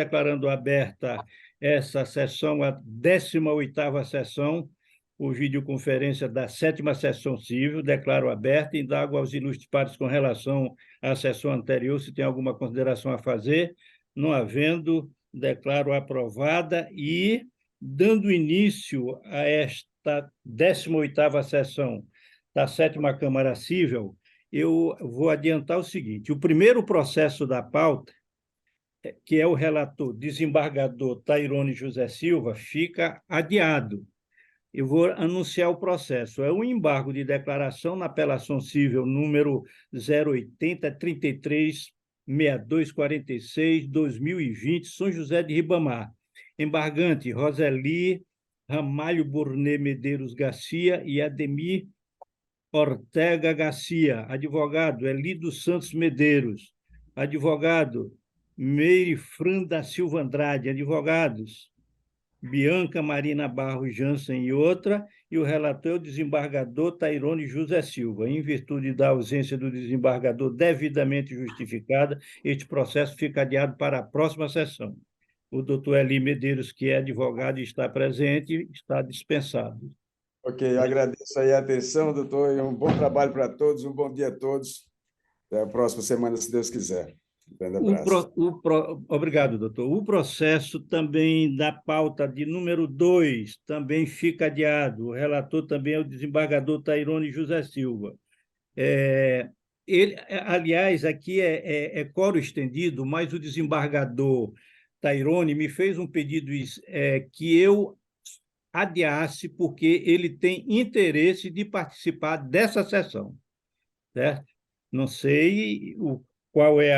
declarando aberta essa sessão, a 18ª sessão, por videoconferência da 7ª Sessão Civil, declaro aberta e indago aos ilustres pares com relação à sessão anterior, se tem alguma consideração a fazer. Não havendo, declaro aprovada e, dando início a esta 18ª sessão da 7ª Câmara Civil, eu vou adiantar o seguinte: o primeiro processo da pauta, que é o relator desembargador Tairone José Silva, fica adiado. Eu vou anunciar o processo. É um embargo de declaração na apelação civil número 080-33-6246-2020, São José de Ribamar. Embargante, Roseli Ramalho Burnet Medeiros Garcia e Ademir Ortega Garcia. Advogado, Elido Santos Medeiros. Advogado, Meire Fran da Silva Andrade. Advogados, Bianca Marina Barros Jansen e outra, e o relator é o desembargador Tairone José Silva. Em virtude da ausência do desembargador devidamente justificada, este processo fica adiado para a próxima sessão. O doutor Eli Medeiros, que é advogado e está presente, está dispensado. Ok, agradeço aí a atenção, doutor, e um bom trabalho para todos, um bom dia a todos. Até a próxima semana, se Deus quiser. Um grande abraço. Obrigado, doutor. O processo também da pauta de número 2 também fica adiado. O relator também é o desembargador Tairone José Silva. Ele, aliás, aqui é quórum estendido, mas o desembargador Tairone me fez um pedido que eu adiasse, porque ele tem interesse de participar dessa sessão, certo? Não sei qual é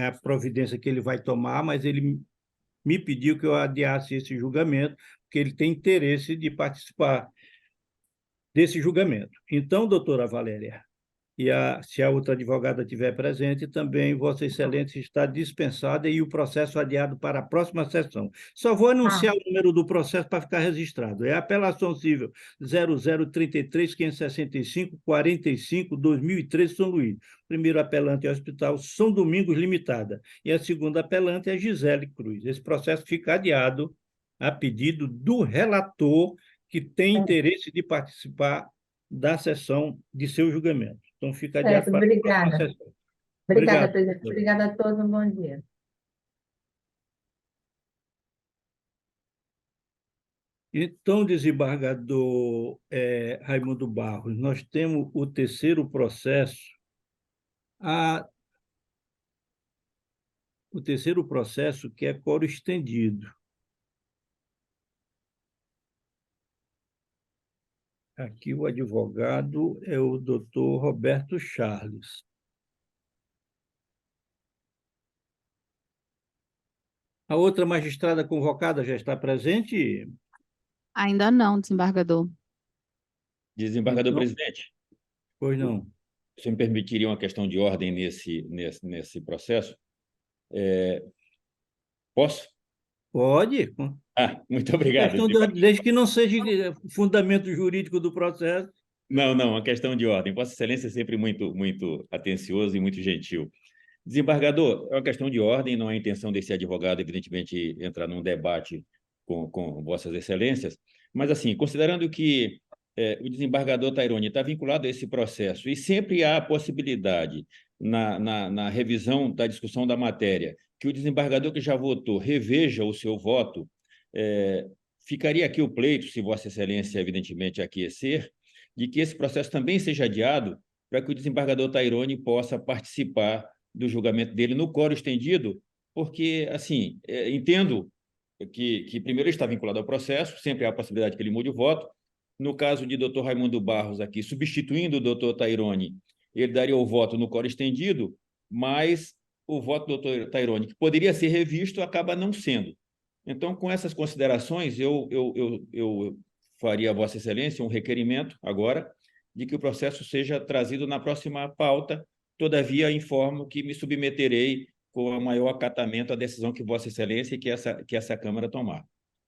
a providência que ele vai tomar, mas ele me pediu que eu adiasse esse julgamento, porque ele tem interesse de participar desse julgamento. Então, doutora Valéria, se a outra advogada estiver presente, também Vossa Excelência está dispensada e o processo adiado para a próxima sessão. Só vou anunciar o número do processo para ficar registrado. É a apelação civil 0033-565-45-2013, São Luís. O primeiro apelante é o Hospital São Domingos Limitada e a segunda apelante é Gisele Cruz. Esse processo fica adiado a pedido do relator, que tem interesse de participar da sessão de seu julgamento. Então, fica adiado para a próxima sessão. Obrigada, Obrigado. presidente. Obrigada a todos, um bom dia. Então, desembargador Raimundo Barros, nós temos o terceiro processo, que é quórum estendido. Aqui o advogado é o doutor Roberto Charles. A outra magistrada convocada já está presente? Ainda não, desembargador. Desembargador Então, presidente, pois não. se me permitiria uma questão de ordem nesse processo? Posso? Pode. Muito obrigado. Desde que não seja fundamento jurídico do processo. Não, uma questão de ordem. Vossa Excelência é sempre muito, muito atencioso e muito gentil. Desembargador, é uma questão de ordem, não é a intenção desse advogado, evidentemente, entrar num debate com Vossas Excelências, mas, assim, considerando que o desembargador Tairone está vinculado a esse processo e sempre há a possibilidade, na revisão da discussão da matéria, que o desembargador que já votou reveja o seu voto, ficaria aqui o pleito, se Vossa Excelência, evidentemente, aquecer, de que esse processo também seja adiado para que o desembargador Tairone possa participar do julgamento dele no quórum estendido, porque, assim, entendo que primeiro ele está vinculado ao processo, sempre há a possibilidade que ele mude o voto. No caso de doutor Raimundo Barros aqui, substituindo o doutor Tairone, ele daria o voto no quórum estendido, mas o voto do doutor Tairone, que poderia ser revisto, acaba não sendo. Então, com essas considerações, eu faria a Vossa Excelência um requerimento agora de que o processo seja trazido na próxima pauta. Todavia, informo que me submeterei com o maior acatamento à decisão que Vossa Excelência e que essa Câmara tomar.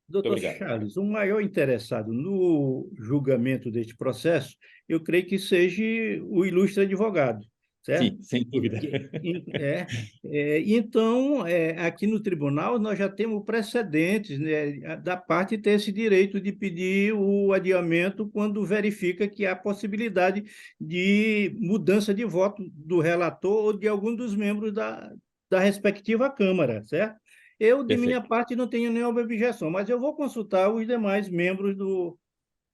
Doutor Charles, o maior interessado no julgamento deste processo, eu creio que seja o ilustre advogado. certo? Sim, sem dúvida. Então, aqui no tribunal, nós já temos precedentes, né, da parte ter esse direito de pedir o adiamento quando verifica que há possibilidade de mudança de voto do relator ou de algum dos membros da respectiva Câmara, certo? Eu, de minha Perfeito. parte, não tenho nenhuma objeção, mas eu vou consultar os demais membros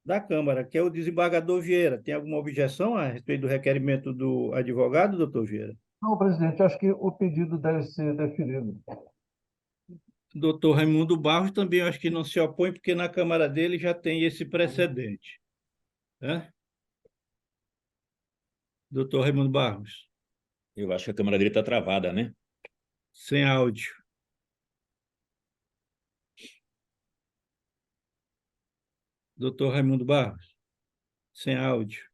da Câmara, que é o desembargador Vieira. Tem alguma objeção a respeito do requerimento do advogado, doutor Vieira? Não, presidente, acho que o pedido deve ser deferido. Doutor Raimundo Barros também acho que não se opõe, porque na Câmara dele já tem esse precedente, né? Doutor Raimundo Barros, Eu acho que a Câmara dele está travada, né? sem áudio. Doutor Raimundo Barros, sem áudio.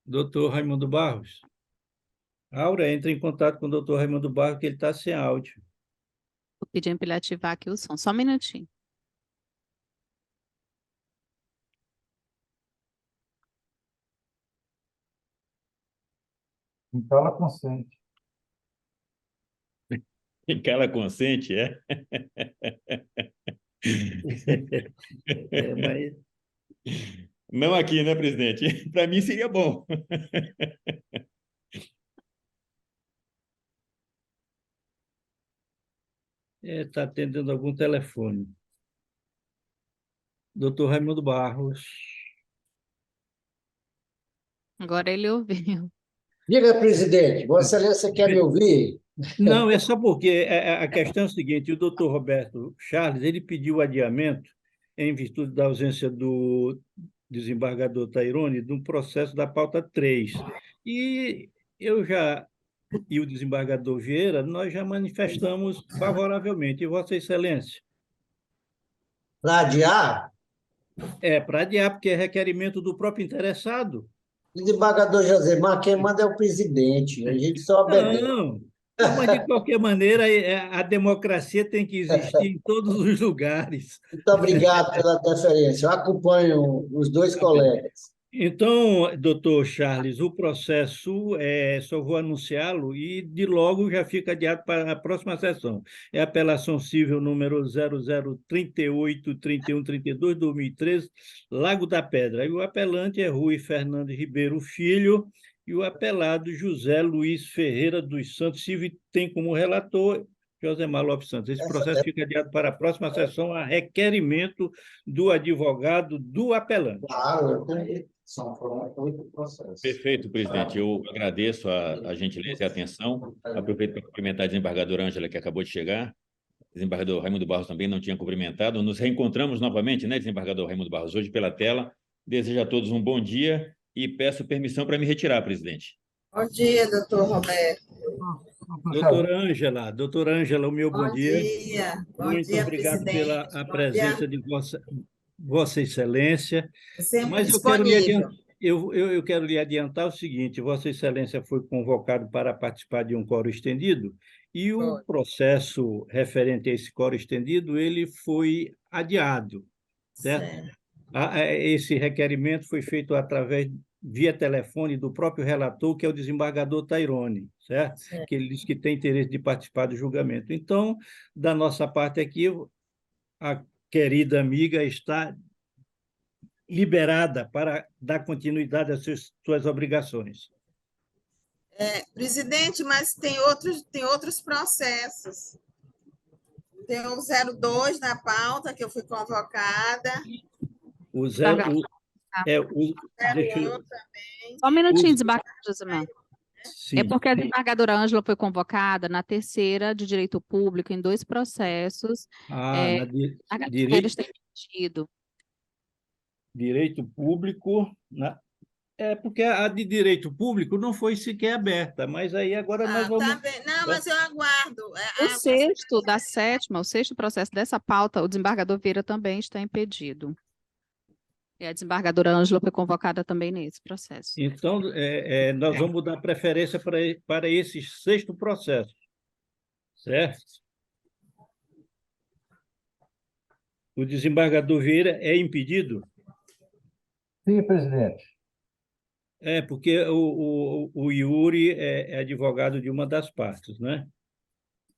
Doutor Raimundo Barros. Aura, entre em contato com o doutor Raimundo Barros, que ele está sem áudio. Vou pedir para ele ativar aqui o som. Só um minutinho. Então, ela consente. Em que ela consente, é? Mas Não aqui, né, presidente? Para mim seria bom. está atendendo algum telefone. Doutor Raimundo Barros. Agora ele ouviu. Diga, presidente, Vossa Excelência quer me ouvir? Não, é só porque a questão é o seguinte: o doutor Roberto Charles ele pediu o adiamento em virtude da ausência do desembargador Tairone de um processo da pauta 3. E e o desembargador Vieira, nós já manifestamos favoravelmente. E Vossa Excelência? Para adiar? É para adiar, porque é requerimento do próprio interessado. Desembargador Josemar, quem manda é o presidente, a gente só obedece. Não, mas de qualquer maneira, a democracia tem que existir em todos os lugares. Muito obrigado pela deferência, eu acompanho os dois colegas. Então, doutor Charles, o processo, só vou anunciá-lo e de logo já fica adiado para a próxima sessão. É a apelação civil número 00383132/2013, Lago da Pedra. E o apelante é Rui Fernando Ribeiro Filho e o apelado José Luiz Ferreira dos Santos Silva tem como relator Josemar Lopes Santos. Esse processo fica adiado para a próxima sessão a requerimento do advogado do apelante. Claro, eu tenho. Foram 8 processos. Perfeito, presidente. Eu agradeço a gentileza e a atenção. Aproveito para cumprimentar a desembargadora Ângela, que acabou de chegar. O desembargador Raimundo Barros também não tinha cumprimentado. Nos reencontramos novamente, né, desembargador Raimundo Barros, hoje pela tela. Desejo a todos um bom dia e peço permissão para me retirar, presidente. Bom dia, doutor Roberto. Doutora Ângela, o meu bom dia. Bom dia, obrigado presidente. pela presença de Vossa Excelência. Sempre Mas disponível. eu quero lhe adiantar o seguinte: Vossa Excelência foi convocado para participar de um quórum estendido e o processo referente a esse quórum estendido ele foi adiado, certo? Esse requerimento foi feito via telefone do próprio relator, que é o desembargador Tairone, certo? Que ele diz que tem interesse de participar do julgamento. Então, da nossa parte aqui, a querida amiga está liberada para dar continuidade às suas obrigações. Presidente, mas tem outros processos. Tem o 02 na pauta, que eu fui convocada. O 01 também. Só um minutinho, desembargador Josemar. Sim. É porque a desembargadora Ângela foi convocada na terceira de Direito Público em 2 processos. Direito impedido. Direito Público... porque a de Direito Público não foi sequer aberta, mas aí agora nós vamos... Tá bem. Não, mas eu aguardo. O sexto da sétima, o sexto processo dessa pauta, o desembargador Vieira também está impedido. E a desembargadora Ângela foi convocada também nesse processo. Então, nós vamos dar preferência para esse sexto processo, certo? O desembargador Vieira é impedido? Sim, presidente. É, porque o Yuri é advogado de uma das partes, né?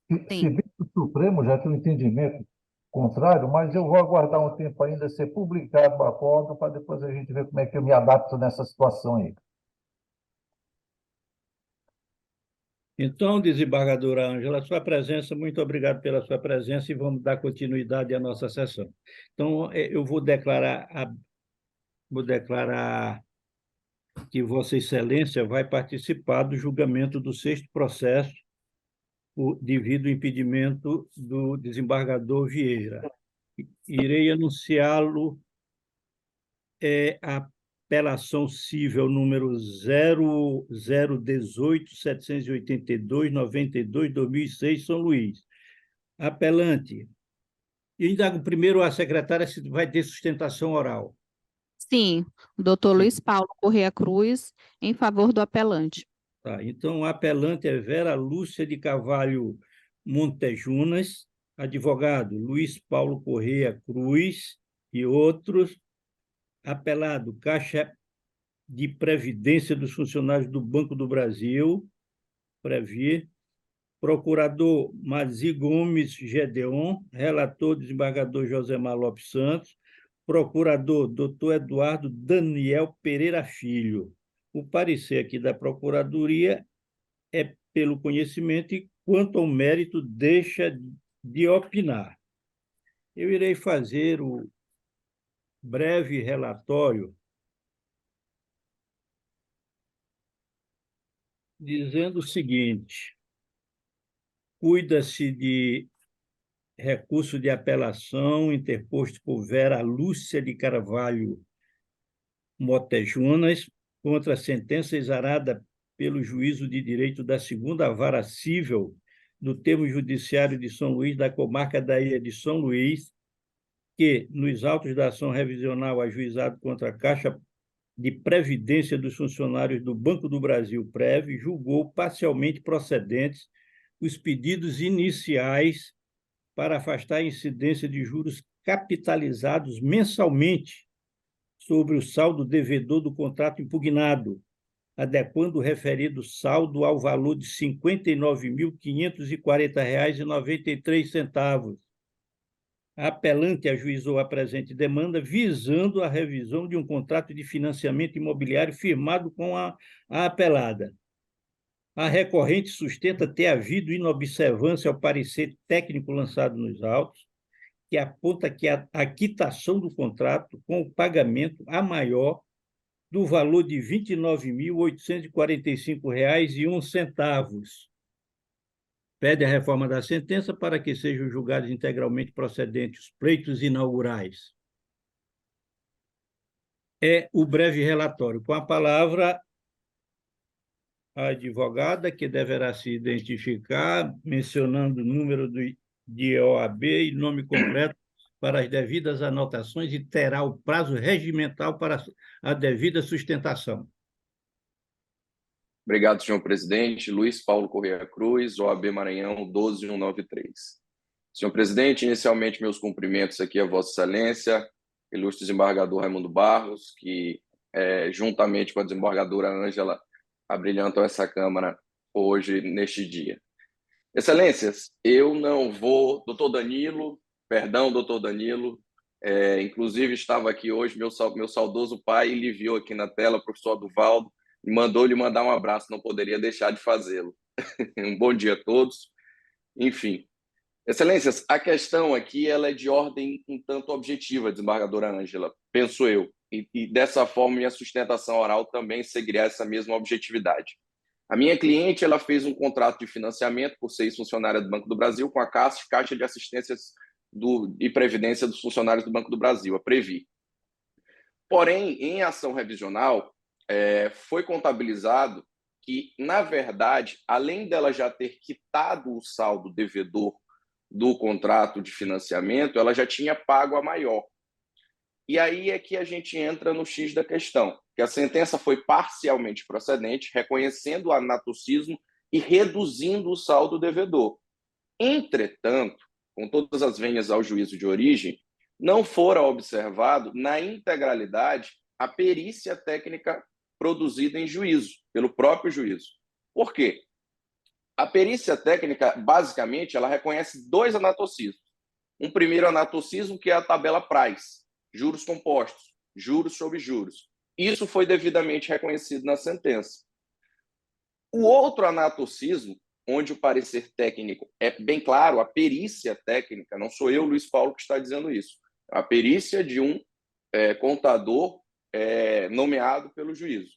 Se Sim. bem que o Supremo já tem um entendimento contrário, mas eu vou aguardar um tempo ainda ser publicado o acordo para depois a gente ver como é que eu me adapto nessa situação aí. Então, desembargadora Ângela, sua presença, muito obrigado pela sua presença e vamos dar continuidade à nossa sessão. Então, eu vou declarar que Vossa Excelência vai participar do julgamento do 6º processo devido ao impedimento do desembargador Vieira. Irei anunciá-lo a apelação cível número 0018-782-92-2006, São Luís. Apelante. E indago primeiro a secretária se vai ter sustentação oral. Sim, o doutor Luiz Paulo Corrêa Cruz, em favor do apelante. Tá, então, a apelante é Vera Lúcia de Carvalho Montejunas, advogado Luiz Paulo Corrêa Cruz e outros. Apelado, Caixa de Previdência dos Funcionários do Banco do Brasil, Previr. Procurador Mazi Gomes Gedeon, relator desembargador Josemar Lopes Santos, procurador Dr. Eduardo Daniel Pereira Filho. O parecer aqui da Procuradoria é pelo conhecimento e, quanto ao mérito, deixa de opinar. Eu irei fazer o breve relatório dizendo o seguinte: cuida-se de recurso de apelação interposto por Vera Lúcia de Carvalho Motejunas contra a sentença exarada pelo Juízo de Direito da 2ª Vara Cível do Termo Judiciário de São Luís, da comarca da Ilha de São Luís, que, nos autos da ação revisional ajuizado contra a Caixa de Previdência dos Funcionários do Banco do Brasil, PREV, julgou parcialmente procedentes os pedidos iniciais para afastar a incidência de juros capitalizados mensalmente sobre o saldo devedor do contrato impugnado, adequando o referido saldo ao valor de R$ 59.540,93. A apelante ajuizou a presente demanda visando a revisão de um contrato de financiamento imobiliário firmado com a apelada. A recorrente sustenta ter havido inobservância ao parecer técnico lançado nos autos, que aponta que a quitação do contrato com o pagamento a maior do valor de R$ 29.845,01. Pede a reforma da sentença para que sejam julgados integralmente procedentes os pleitos inaugurais. É o breve relatório. Com a palavra, a advogada, que deverá se identificar, mencionando o número de OAB e nome completo para as devidas anotações e terá o prazo regimental para a devida sustentação. Obrigado, senhor presidente. Luiz Paulo Corrêa Cruz, OAB Maranhão 12193. Senhor presidente, inicialmente meus cumprimentos aqui a Vossa Excelência, ilustre desembargador Raimundo Barros, que juntamente com a desembargadora Ângela abrilhantam essa Câmara hoje, neste dia. Excelências, eu não vou... Doutor Danilo, inclusive estava aqui hoje meu saudoso pai, ele viu aqui na tela, professor Aduvaldo, e mandou-lhe mandar um abraço, não poderia deixar de fazê-lo. Um bom dia a todos. Enfim, excelências, a questão aqui ela é de ordem um tanto objetiva, desembargadora Ângela, penso eu, e dessa forma minha sustentação oral também seguirá essa mesma objetividade. A minha cliente ela fez um contrato de financiamento por 6 funcionários do Banco do Brasil com a Caixa de Assistências e Previdência dos Funcionários do Banco do Brasil, a Previ. Porém, em ação revisional, foi contabilizado que, na verdade, além dela já ter quitado o saldo devedor do contrato de financiamento, ela já tinha pago a maior. E aí é que a gente entra no X da questão, que a sentença foi parcialmente procedente, reconhecendo o anatocismo e reduzindo o saldo devedor. Entretanto, com todas as venhas ao juízo de origem, não fora observado na integralidade a perícia técnica produzida em juízo, pelo próprio juízo. Por quê? A perícia técnica, basicamente, ela reconhece dois anatocismos. Um primeiro anatocismo, que é a tabela Price, juros compostos, juros sobre juros. Isso foi devidamente reconhecido na sentença. O outro anatocismo, onde o parecer técnico é bem claro, a perícia técnica, não sou eu, Luiz Paulo, que está dizendo isso, a perícia de um contador nomeado pelo juízo.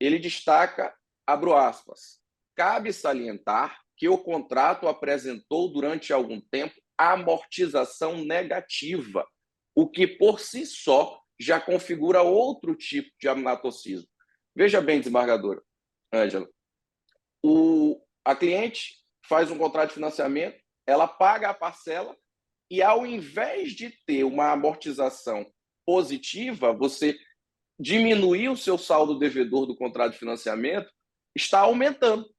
Ele destaca, abro aspas, cabe salientar que o contrato apresentou durante algum tempo amortização negativa, o que por si só já configura outro tipo de anatocismo. Veja bem, desembargadora Ângela, a cliente faz um contrato de financiamento, ela paga a parcela e, ao invés de ter uma amortização positiva, você diminuir o seu saldo devedor do contrato de financiamento, está aumentando.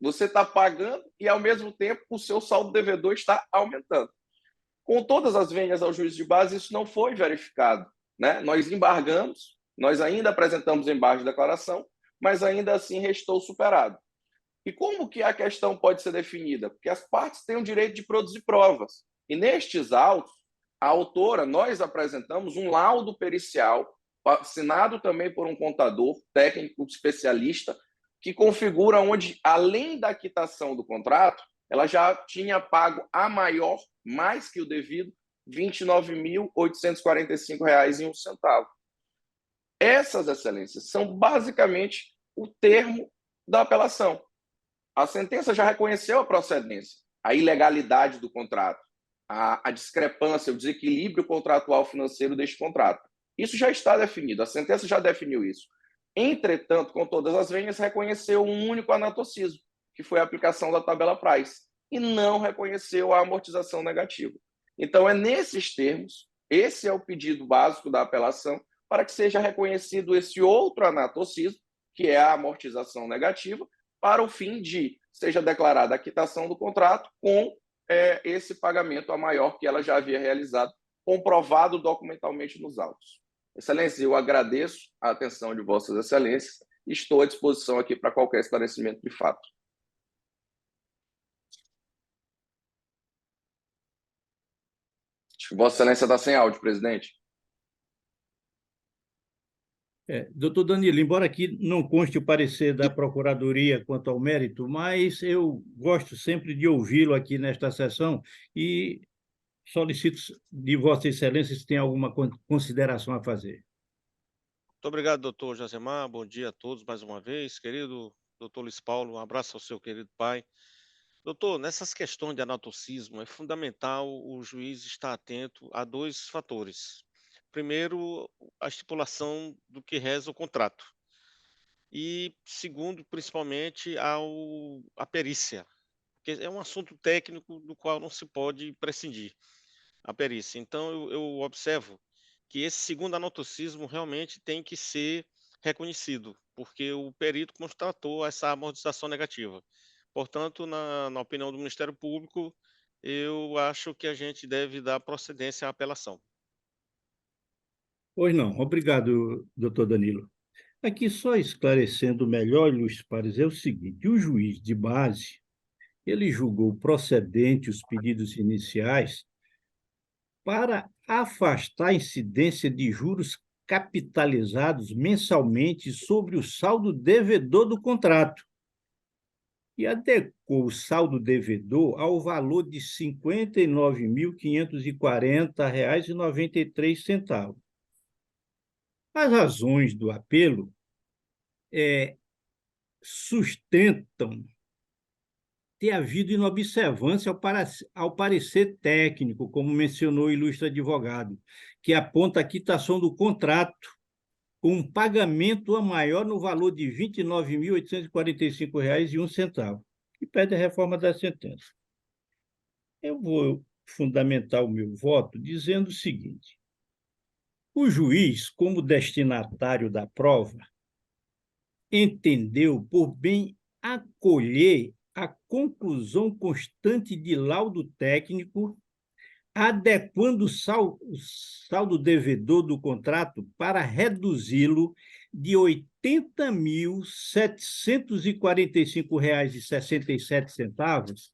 Você está pagando e, ao mesmo tempo, o seu saldo devedor está aumentando. Com todas as venhas ao juízo de base, isso não foi verificado, né? Nós embargamos, nós ainda apresentamos embargo de declaração, mas ainda assim restou superado. E como que a questão pode ser definida? Porque as partes têm o direito de produzir provas. E nestes autos, a autora, nós apresentamos um laudo pericial, assinado também por um contador técnico especialista, que configura onde, além da quitação do contrato, ela já tinha pago a maior, mais que o devido, R$ 29.845,01. Essas, excelências, são basicamente o termo da apelação. A sentença já reconheceu a procedência, a ilegalidade do contrato, a discrepância, o desequilíbrio contratual financeiro deste contrato. Isso já está definido, a sentença já definiu isso. Entretanto, com todas as venhas, reconheceu um único anatocismo, que foi a aplicação da tabela Price, e não reconheceu a amortização negativa. Então, é nesses termos, esse é o pedido básico da apelação, para que seja reconhecido esse outro anatocismo, que é a amortização negativa, para o fim de seja declarada a quitação do contrato com esse pagamento a maior que ela já havia realizado, comprovado documentalmente nos autos. Excelência, eu agradeço a atenção de Vossas Excelências e estou à disposição aqui para qualquer esclarecimento de fato. Acho que Vossa Excelência está sem áudio, presidente. Doutor Danilo, embora aqui não conste o parecer da Procuradoria quanto ao mérito, mas eu gosto sempre de ouvi-lo aqui nesta sessão e solicito de Vossa Excelência se tem alguma consideração a fazer. Muito obrigado, doutor Josemar. Bom dia a todos mais uma vez. Querido doutor Luiz Paulo, um abraço ao seu querido pai. Doutor, nessas questões de anatocismo, é fundamental o juiz estar atento a dois fatores. Primeiro, a estipulação do que reza o contrato. E segundo, principalmente, a perícia, porque é um assunto técnico do qual não se pode prescindir, a perícia. Então, eu observo que esse segundo anatocismo realmente tem que ser reconhecido, porque o perito constatou essa amortização negativa. Portanto, na opinião do Ministério Público, eu acho que a gente deve dar procedência à apelação. Pois não. Obrigado, doutor Danilo. Aqui, só esclarecendo melhor, ilustres pares, é o seguinte: o juiz de base, ele julgou procedente os pedidos iniciais para afastar a incidência de juros capitalizados mensalmente sobre o saldo devedor do contrato e adequou o saldo devedor ao valor de R$ 59.540,93. As razões do apelo sustentam ter havido inobservância ao parecer técnico, como mencionou o ilustre advogado, que aponta a quitação do contrato com um pagamento a maior no valor de R$ 29.845,01, e pede a reforma da sentença. Eu vou fundamentar o meu voto dizendo o seguinte: o juiz, como destinatário da prova, entendeu por bem acolher a conclusão constante de laudo técnico, adequando o saldo devedor do contrato para reduzi-lo de R$ 80.745,67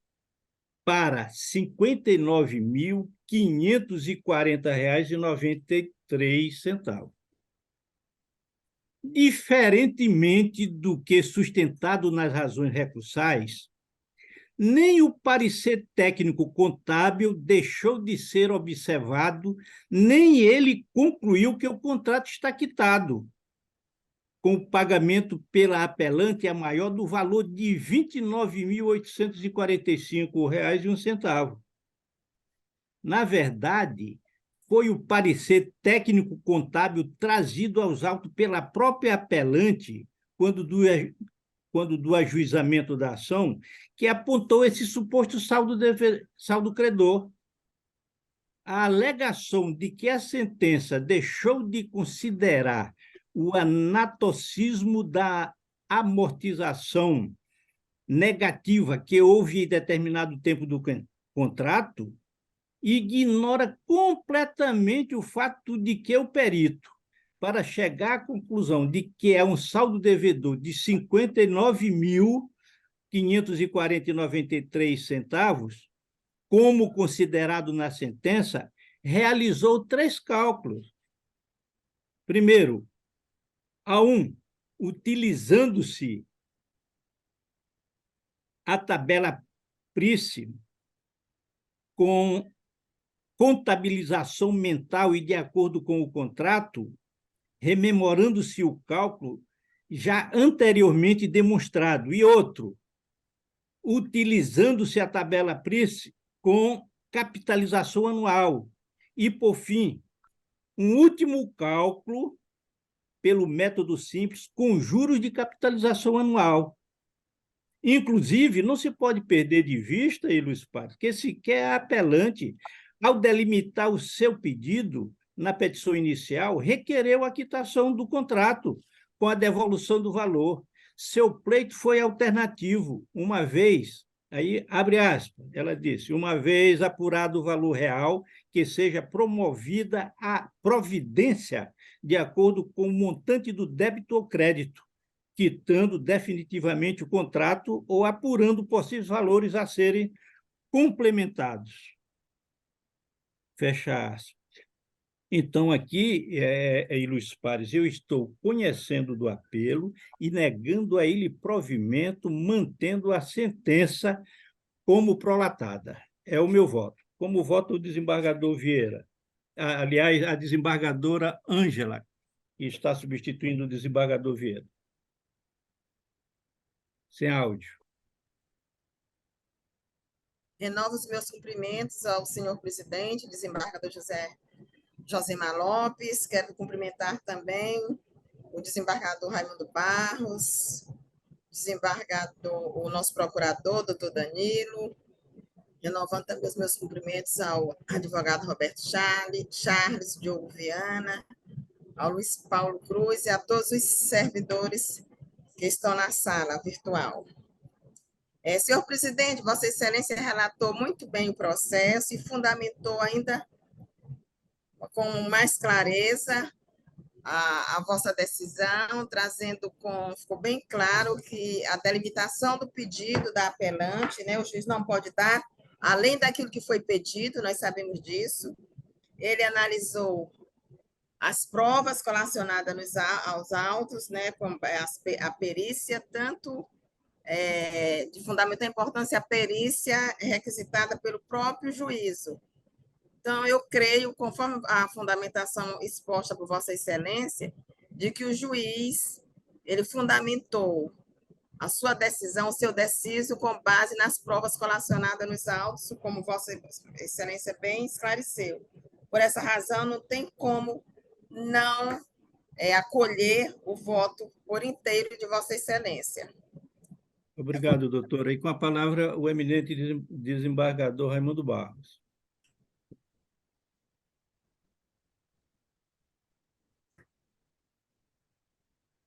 para R$ 59.540,93. Diferentemente do que sustentado nas razões recursais, nem o parecer técnico contábil deixou de ser observado, nem ele concluiu que o contrato está quitado, com o pagamento pela apelante a maior do valor de R$ 29.845,01. Na verdade, foi o parecer técnico contábil trazido aos autos pela própria apelante, quando do ajuizamento da ação, que apontou esse suposto saldo credor. A alegação de que a sentença deixou de considerar o anatocismo da amortização negativa que houve em determinado tempo do contrato ignora completamente o fato de que o perito, para chegar à conclusão de que é um saldo devedor de R$ 59.540,93, como considerado na sentença, realizou 3 cálculos. Primeiro, A1, utilizando-se a tabela PRICE com contabilização mental e de acordo com o contrato, rememorando-se o cálculo já anteriormente demonstrado. E outro, utilizando-se a tabela PRICE com capitalização anual. E, por fim, um último cálculo pelo método simples com juros de capitalização anual. Inclusive, não se pode perder de vista, Luiz Paz, que sequer a apelante, ao delimitar o seu pedido na petição inicial, requereu a quitação do contrato com a devolução do valor. Seu pleito foi alternativo, uma vez, aí abre aspas, ela disse, uma vez apurado o valor real, que seja promovida a providência de acordo com o montante do débito ou crédito, quitando definitivamente o contrato ou apurando possíveis valores a serem complementados. Fecha aspas. Então, aqui, Luiz Pares, eu estou conhecendo do apelo e negando a ele provimento, mantendo a sentença como prolatada. É o meu voto. Como vota o desembargador Vieira? Aliás, a desembargadora Ângela, que está substituindo o desembargador Vieira. Sem áudio. Renovo os meus cumprimentos ao senhor presidente, desembargador Josemar Lopes. Quero cumprimentar também o desembargador Raimundo Barros, o nosso procurador, doutor Danilo, renovando também os meus cumprimentos ao advogado Roberto Charles, Diogo Viana, ao Luiz Paulo Cruz e a todos os servidores que estão na sala virtual. Senhor presidente, Vossa Excelência relatou muito bem o processo e fundamentou ainda com mais clareza a vossa decisão, ficou bem claro que a delimitação do pedido da apelante, né, o juiz não pode dar além daquilo que foi pedido, nós sabemos disso. Ele analisou as provas colacionadas aos autos, né, como a perícia, tanto de fundamental importância a perícia requisitada pelo próprio juízo. Então, eu creio, conforme a fundamentação exposta por Vossa Excelência, de que o juiz ele fundamentou a sua decisão, o seu deciso, com base nas provas colacionadas nos autos, como Vossa Excelência bem esclareceu. Por essa razão, não tem como não acolher o voto por inteiro de Vossa Excelência. Obrigado, doutora. E com a palavra, o eminente desembargador Raimundo Barros.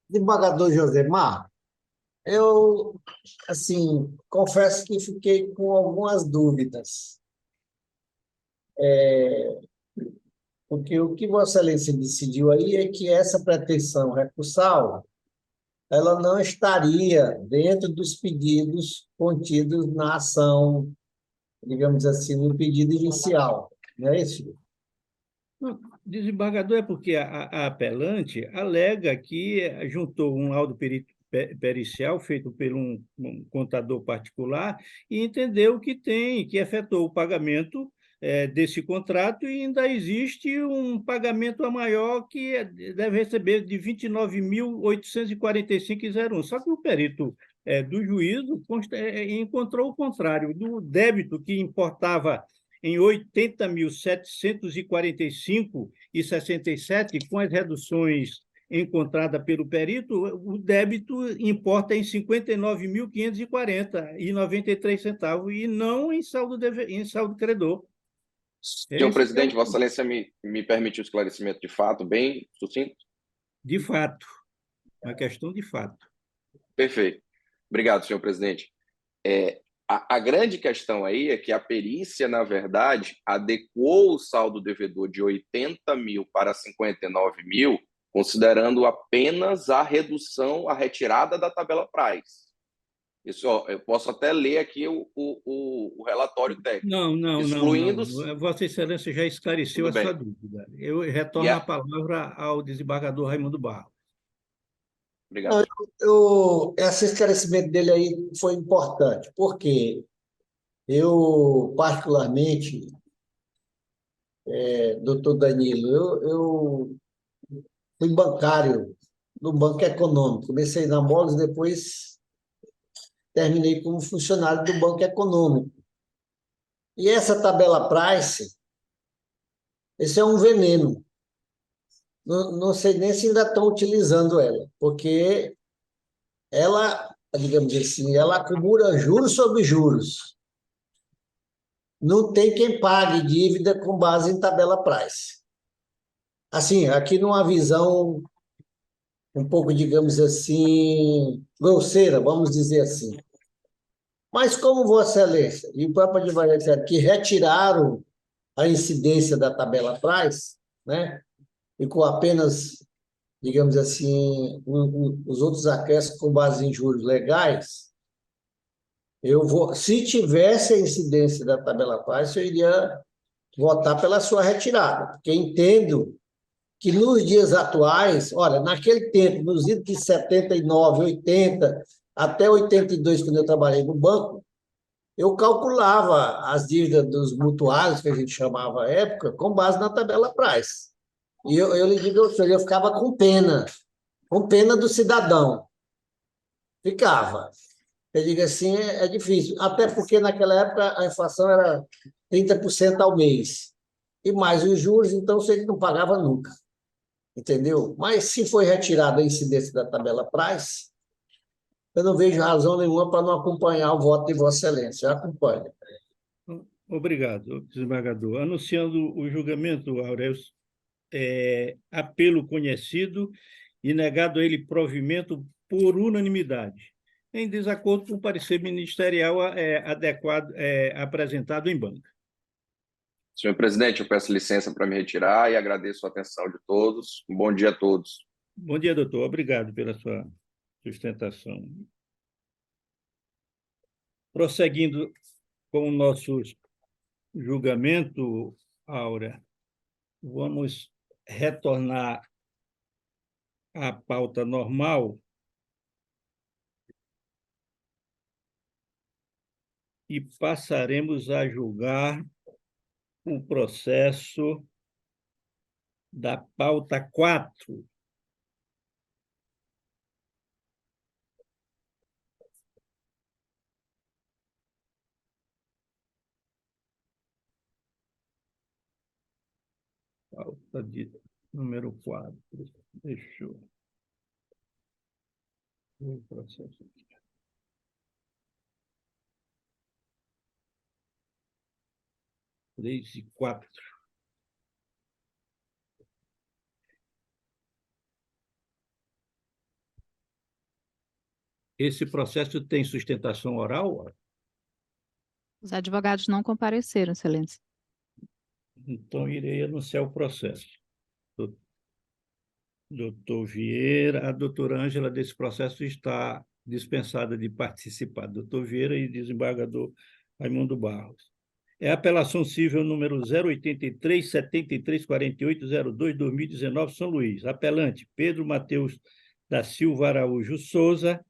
Desembargador Josemar, eu, assim, confesso que fiquei com algumas dúvidas. Porque o que Vossa Excelência decidiu aí é que essa pretensão recursal ela não estaria dentro dos pedidos contidos na ação, digamos assim, no pedido inicial, não é isso? Não, desembargador é porque a apelante alega que juntou um laudo pericial feito por um contador particular e entendeu que afetou o pagamento desse contrato e ainda existe um pagamento a maior que deve receber de 29.845,01. Só que o perito do juízo encontrou o contrário, do débito que importava em 80.745,67, com as reduções encontradas pelo perito, o débito importa em 59.540,93 e não em saldo credor. Senhor presidente, Vossa Excelência me permite um esclarecimento de fato, bem sucinto? De fato, uma questão de fato. Perfeito. Obrigado, senhor presidente. A grande questão aí é que a perícia, na verdade, adequou o saldo devedor de 80 mil para 59 mil, considerando apenas a redução, a retirada da tabela price. Isso, eu posso até ler aqui o relatório técnico. Não. Excluindo... Vossa Excelência já esclareceu a sua dúvida. Eu retorno a palavra ao desembargador Raimundo Barros. Obrigado. Esse esclarecimento dele aí foi importante, porque eu, particularmente, doutor Danilo, eu fui bancário no Banco Econômico. Comecei na Moles, depois terminei como funcionário do Banco Econômico. E essa tabela price, esse é um veneno. Não sei nem se ainda estão utilizando ela, porque ela, digamos assim, ela acumula juros sobre juros. Não tem quem pague dívida com base em tabela price. Assim, aqui numa visão um pouco, digamos assim, grosseira, vamos dizer assim. Mas como Vossa Excelência e o próprio advogado disseram que retiraram a incidência da tabela price, né? E com apenas, digamos assim, os outros acréscimos com base em juros legais, se tivesse a incidência da tabela price, eu iria votar pela sua retirada, porque entendo que nos dias atuais, olha, naquele tempo, nos idos de 79, 80, até 82, quando eu trabalhei no banco, eu calculava as dívidas dos mutuários, que a gente chamava à época, com base na tabela price. E eu lhe digo, eu ficava com pena do cidadão. Ficava. Eu digo assim, é difícil. Até porque naquela época a inflação era 30% ao mês. E mais os juros, então ele não pagava nunca. Entendeu? Mas se foi retirada a incidência da tabela price, eu não vejo razão nenhuma para não acompanhar o voto de Vossa Excelência. Eu acompanho. Obrigado, desembargador. Anunciando o julgamento, Aurélio, apelo conhecido e negado a ele provimento por unanimidade, em desacordo com o parecer ministerial adequado apresentado em banca. Senhor presidente, eu peço licença para me retirar e agradeço a atenção de todos. Um bom dia a todos. Bom dia, doutor. Obrigado pela sua sustentação. Prosseguindo com o nosso julgamento, Aura, vamos retornar à pauta normal e passaremos a julgar o processo da pauta 4. Pauta de número 4. Deixa eu ver o processo aqui. Três e 4. Esse processo tem sustentação oral? Os advogados não compareceram, Excelência. Então, irei anunciar o processo. Doutor Vieira, a doutora Ângela, desse processo, está dispensada de participar. Doutor Vieira e desembargador Raimundo Barros. É a apelação civil número 083-7348-02-2019, São Luís. Apelante, Pedro Mateus da Silva Araújo Souza.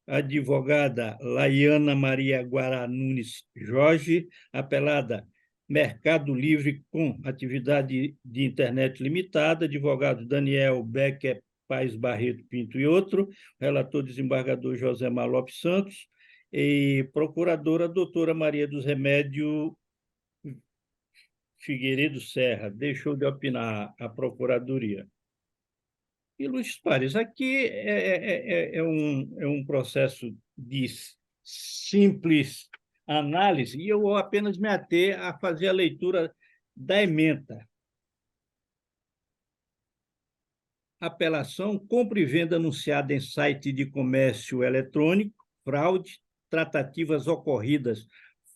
Advogada Laiana Maria Guará Nunes Jorge. Apelada Mercado Livre com atividade de internet limitada. Advogado Daniel Becker Paes Barreto Pinto e outro. Relator desembargador José Lopes Santos. E procuradora doutora Maria dos Remédios Figueiredo Serra. Deixou de opinar a Procuradoria. Ilustres pares, aqui é um processo de simples análise e eu vou apenas me ater a fazer a leitura da ementa. Apelação, compra e venda anunciada em site de comércio eletrônico, fraude, tratativas ocorridas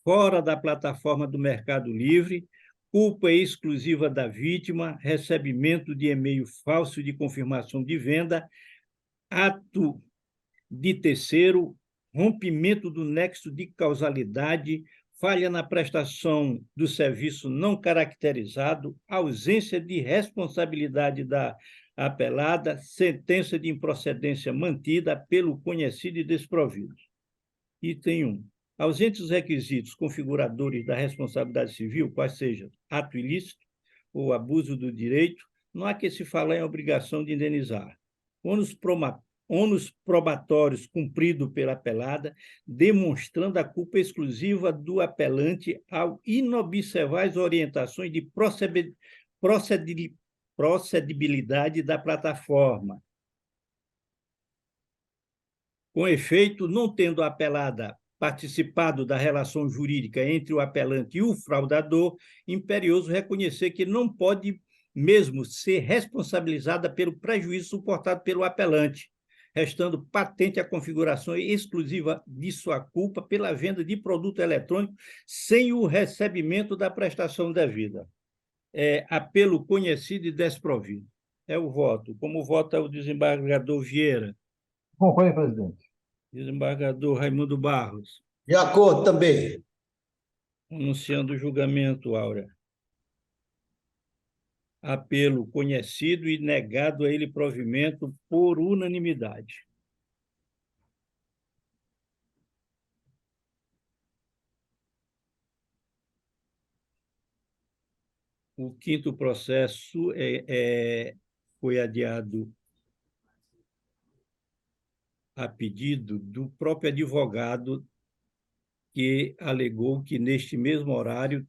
fora da plataforma do Mercado Livre, culpa exclusiva da vítima, recebimento de e-mail falso de confirmação de venda, ato de terceiro, rompimento do nexo de causalidade, falha na prestação do serviço não caracterizado, ausência de responsabilidade da apelada, sentença de improcedência mantida pelo conhecido e desprovido. Item 1. Ausentes os requisitos configuradores da responsabilidade civil, quais sejam ato ilícito ou abuso do direito, não há que se falar em obrigação de indenizar. Ônus probatórios cumprido pela apelada, demonstrando a culpa exclusiva do apelante ao inobservar as orientações de procedibilidade da plataforma. Com efeito, não tendo a apelada participado da relação jurídica entre o apelante e o fraudador, imperioso reconhecer que não pode mesmo ser responsabilizada pelo prejuízo suportado pelo apelante, restando patente a configuração exclusiva de sua culpa pela venda de produto eletrônico sem o recebimento da prestação devida. Apelo conhecido e desprovido. É o voto. Como vota o desembargador Vieira? Acompanhe, presidente. Desembargador Raimundo Barros. De acordo também. Anunciando o julgamento, Áurea. Apelo conhecido e negado a ele provimento por unanimidade. O quinto processo foi adiado a pedido do próprio advogado que alegou que, neste mesmo horário,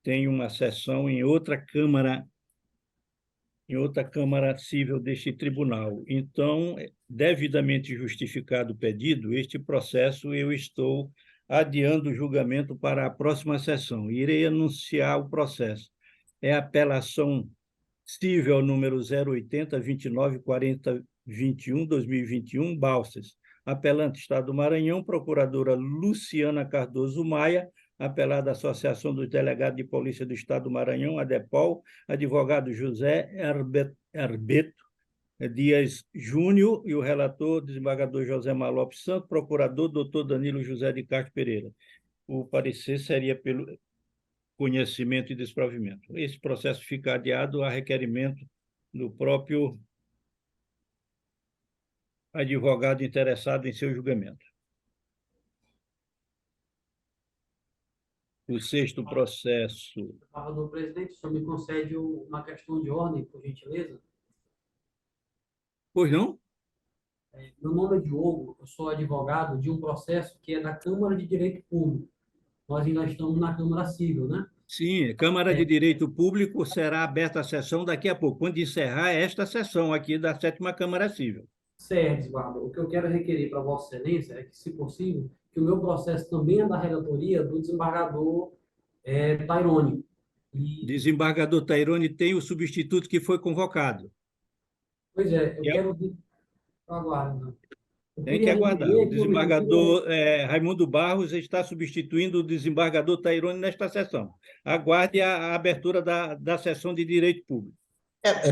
tem uma sessão em outra Câmara civil deste tribunal. Então, devidamente justificado o pedido, este processo eu estou adiando o julgamento para a próxima sessão. Irei anunciar o processo. É a apelação civil número 080-29-40-21-2021, Balsas. Apelante Estado do Maranhão, procuradora Luciana Cardoso Maia, apelada Associação dos Delegados de Polícia do Estado do Maranhão, ADEPOL, advogado José Herbeto Dias Júnior e o relator, desembargador José Lopes Santos, procurador doutor Danilo José de Castro Pereira. O parecer seria pelo conhecimento e desprovimento. Esse processo fica adiado a requerimento do próprio advogado interessado em seu julgamento. O sexto processo. Senhor presidente, o senhor me concede uma questão de ordem, por gentileza? Pois não? Meu nome é Diogo, eu sou advogado de um processo que é da Câmara de Direito Público. Nós ainda estamos na Câmara Civil, né? Sim, Câmara de Direito Público será aberta a sessão daqui a pouco, quando encerrar esta sessão aqui da 7ª Câmara Civil. Certo, desembargador. O que eu quero requerer para Vossa Excelência é que, se possível, que o meu processo também é da relatoria do desembargador Tairone. Desembargador Tairone tem o substituto que foi convocado. Pois é, eu quero... Aguardo, não. Eu Tem que queria aguardar. requerer O que o objeto desembargador Raimundo Barros está substituindo o desembargador Tairone nesta sessão. Aguarde a abertura da sessão de Direito Público.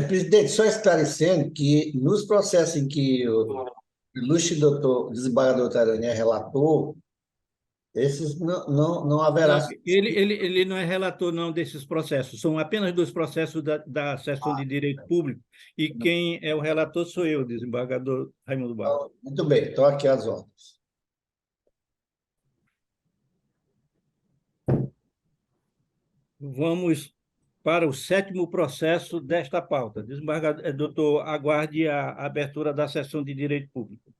Presidente, só esclarecendo que nos processos em que o ilustre doutor desembargador Tarani é relator, esses não haverá. Não, ele não é relator, não, desses processos. São apenas dois processos da sessão de Direito Público, e quem é o relator sou eu, desembargador Raimundo Barros. Muito bem, estou aqui às ordens. Vamos para o 7º processo desta pauta. Desembargador, doutor, aguarde a abertura da sessão de Direito Público.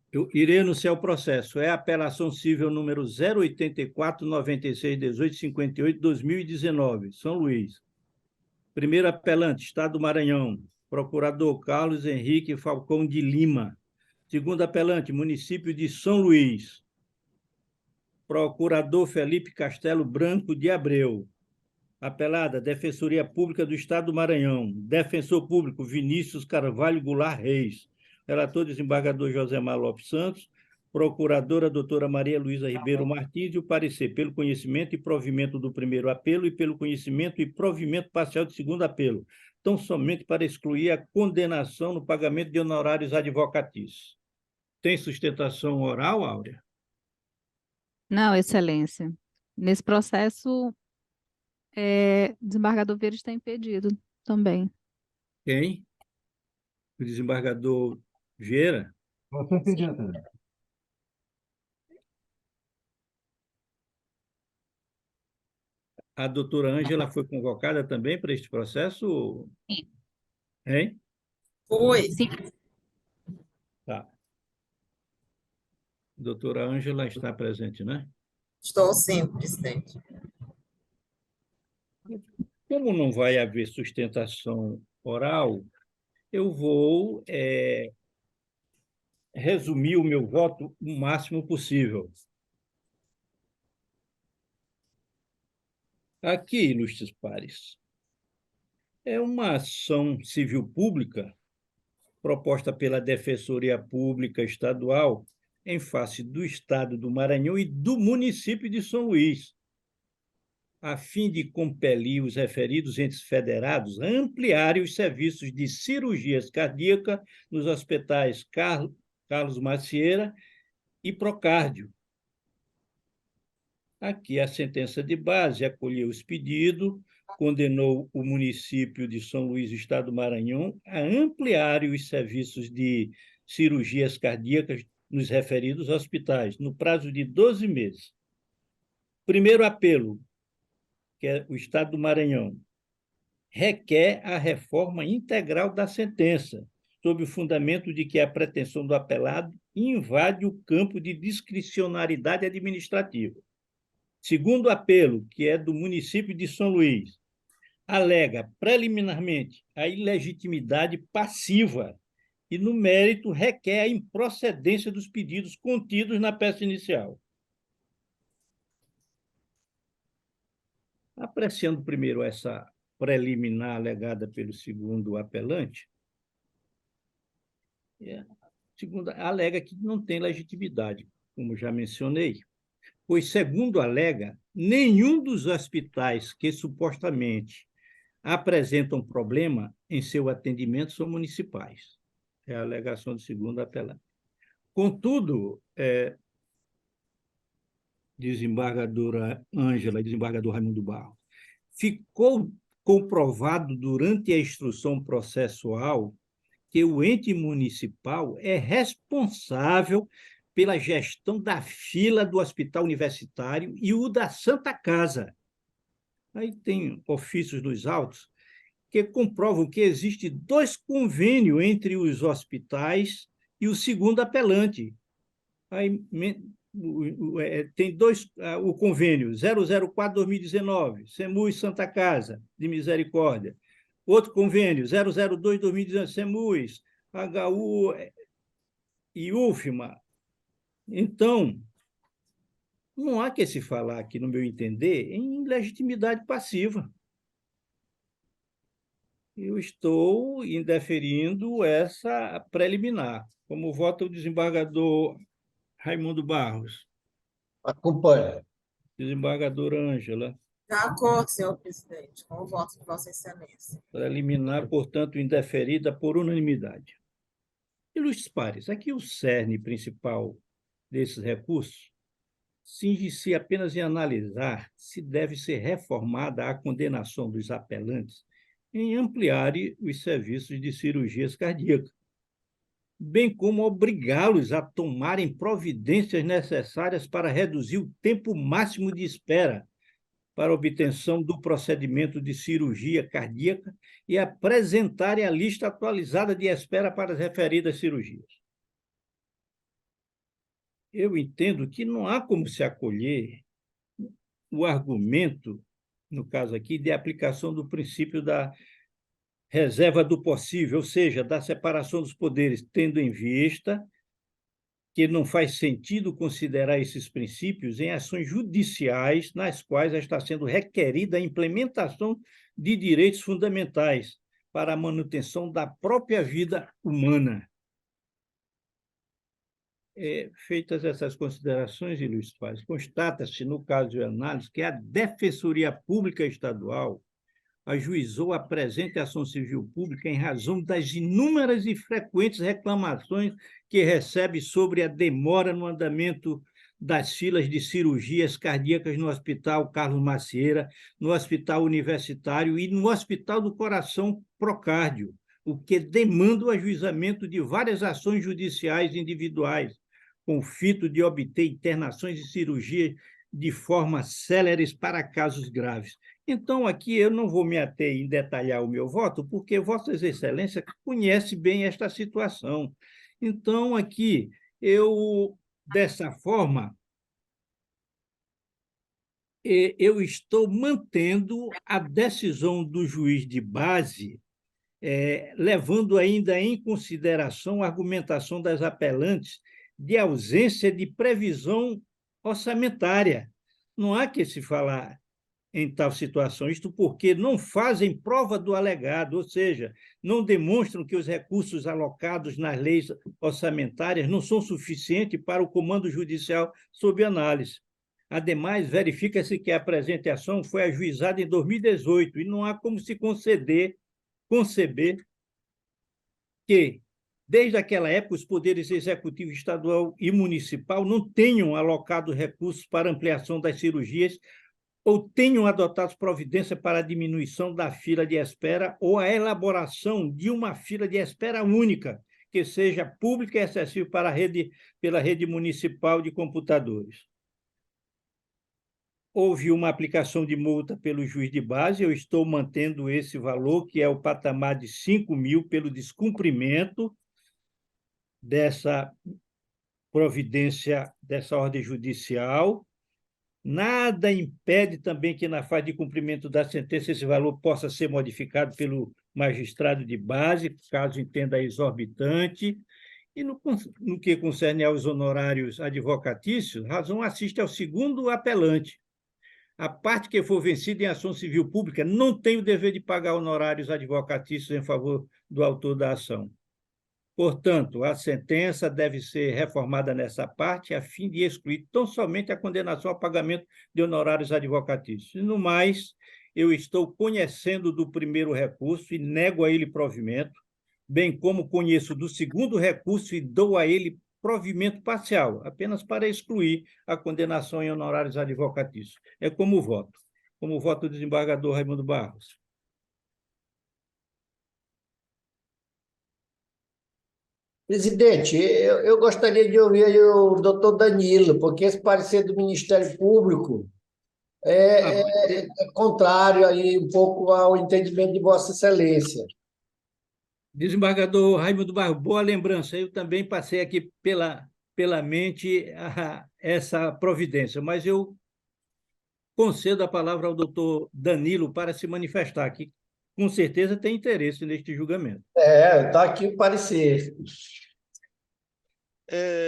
Eu irei anunciar o processo. É a apelação civil número 084-96-1858-2019, São Luís. Primeiro apelante, Estado do Maranhão, procurador Carlos Henrique Falcão de Lima. Segundo apelante, município de São Luís, procurador Felipe Castelo Branco de Abreu. Apelada, Defensoria Pública do Estado do Maranhão. Defensor público, Vinícius Carvalho Goulart Reis. Relator, desembargador Josemar Lopes Santos. Procuradora, doutora Maria Luísa Ribeiro Martins. E o parecer pelo conhecimento e provimento do primeiro apelo e pelo conhecimento e provimento parcial do segundo apelo. Tão somente para excluir a condenação no pagamento de honorários advocatícios. Tem sustentação oral, Áurea? Não, Excelência. Nesse processo, o desembargador Vieira está impedido também. Quem? O desembargador Vieira? Você pediu, presidente. A doutora Ângela foi convocada também para este processo? Sim. Hein? Foi. Sim. Tá. Doutora Ângela está presente, né? Estou sim, presidente. Como não vai haver sustentação oral, eu vou resumir o meu voto o máximo possível. Aqui, ilustres pares, é uma ação civil pública proposta pela Defensoria Pública Estadual em face do Estado do Maranhão e do município de São Luís, a fim de compelir os referidos entes federados a ampliarem os serviços de cirurgias cardíacas nos hospitais Carlos Macieira e Procárdio. Aqui a sentença de base acolheu os pedidos, condenou o município de São Luís, Estado do Maranhão, a ampliarem os serviços de cirurgias cardíacas nos referidos hospitais, no prazo de 12 meses. Primeiro apelo, que é o Estado do Maranhão, requer a reforma integral da sentença, sob o fundamento de que a pretensão do apelado invade o campo de discricionariedade administrativa. Segundo apelo, que é do município de São Luís, alega preliminarmente a ilegitimidade passiva e, no mérito, requer a improcedência dos pedidos contidos na peça inicial. Apreciando primeiro essa preliminar alegada pelo segundo apelante, segundo, alega que não tem legitimidade, como já mencionei, pois, segundo alega, nenhum dos hospitais que supostamente apresentam problema em seu atendimento são municipais. É a alegação do segundo apelante. Contudo, desembargadora Ângela e desembargador Raimundo Barros, ficou comprovado durante a instrução processual que o ente municipal é responsável pela gestão da fila do hospital universitário e o da Santa Casa. Aí tem ofícios nos autos que comprovam que existe 2 convênios entre os hospitais e o segundo apelante. Aí tem o convênio 004-2019, SEMUS Santa Casa de Misericórdia. Outro convênio 002-2019, SEMUS, HU e UFMA. Então, não há que se falar aqui, no meu entender, em legitimidade passiva. Eu estou indeferindo essa preliminar. Como vota o desembargador Raimundo Barros, Acompanho. desembargadora Ângela. De acordo, senhor presidente, com o voto de Vossa Excelência. Preliminar, portanto, indeferida por unanimidade. Ilustres pares, aqui o cerne principal desses recursos cinge-se apenas em analisar se deve ser reformada a condenação dos apelantes em ampliar os serviços de cirurgias cardíacas, bem como obrigá-los a tomarem providências necessárias para reduzir o tempo máximo de espera para obtenção do procedimento de cirurgia cardíaca e apresentarem a lista atualizada de espera para as referidas cirurgias. Eu entendo que não há como se acolher o argumento, no caso aqui, de aplicação do princípio da reserva do possível, ou seja, da separação dos poderes, tendo em vista que não faz sentido considerar esses princípios em ações judiciais nas quais está sendo requerida a implementação de direitos fundamentais para a manutenção da própria vida humana. Feitas essas considerações, ilustres pares, constata-se, no caso de análise, que a Defensoria Pública Estadual ajuizou a presente ação civil pública em razão das inúmeras e frequentes reclamações que recebe sobre a demora no andamento das filas de cirurgias cardíacas no Hospital Carlos Macieira, no Hospital Universitário e no Hospital do Coração Procárdio, o que demanda o ajuizamento de várias ações judiciais individuais, com o fito de obter internações e cirurgias de forma céleres para casos graves. Então, aqui eu não vou me ater em detalhar o meu voto, porque Vossas Excelências conhecem bem esta situação. Então, aqui, dessa forma, eu estou mantendo a decisão do juiz de base, levando ainda em consideração a argumentação das apelantes de ausência de previsão orçamentária. Não há que se falar em tal situação, isto porque não fazem prova do alegado, ou seja, não demonstram que os recursos alocados nas leis orçamentárias não são suficientes para o comando judicial sob análise. Ademais, verifica-se que a presente ação foi ajuizada em 2018 e não há como se conceber que, desde aquela época, os poderes executivo, estadual e municipal não tenham alocado recursos para ampliação das cirurgias ou tenham adotado providências para a diminuição da fila de espera ou a elaboração de uma fila de espera única, que seja pública e acessível pela rede municipal de computadores. Houve uma aplicação de multa pelo juiz de base, eu estou mantendo esse valor, que é o patamar de 5.000, pelo descumprimento dessa providência, dessa ordem judicial. Nada impede também que, na fase de cumprimento da sentença, esse valor possa ser modificado pelo magistrado de base, caso entenda exorbitante. E no que concerne aos honorários advocatícios, razão assiste ao segundo apelante. A parte que for vencida em ação civil pública não tem o dever de pagar honorários advocatícios em favor do autor da ação. Portanto, a sentença deve ser reformada nessa parte a fim de excluir tão somente a condenação ao pagamento de honorários advocatícios. No mais, eu estou conhecendo do primeiro recurso e nego a ele provimento, bem como conheço do segundo recurso e dou a ele provimento parcial, apenas para excluir a condenação em honorários advocatícios. É como voto. Como voto do desembargador Raimundo Barros. Presidente, eu gostaria de ouvir aí o doutor Danilo, porque esse parecer do Ministério Público é contrário aí um pouco ao entendimento de Vossa Excelência. Desembargador Raimundo Barros, boa lembrança. Eu também passei aqui pela mente essa providência, mas eu concedo a palavra ao doutor Danilo para se manifestar, que com certeza tem interesse neste julgamento. Está aqui o parecer.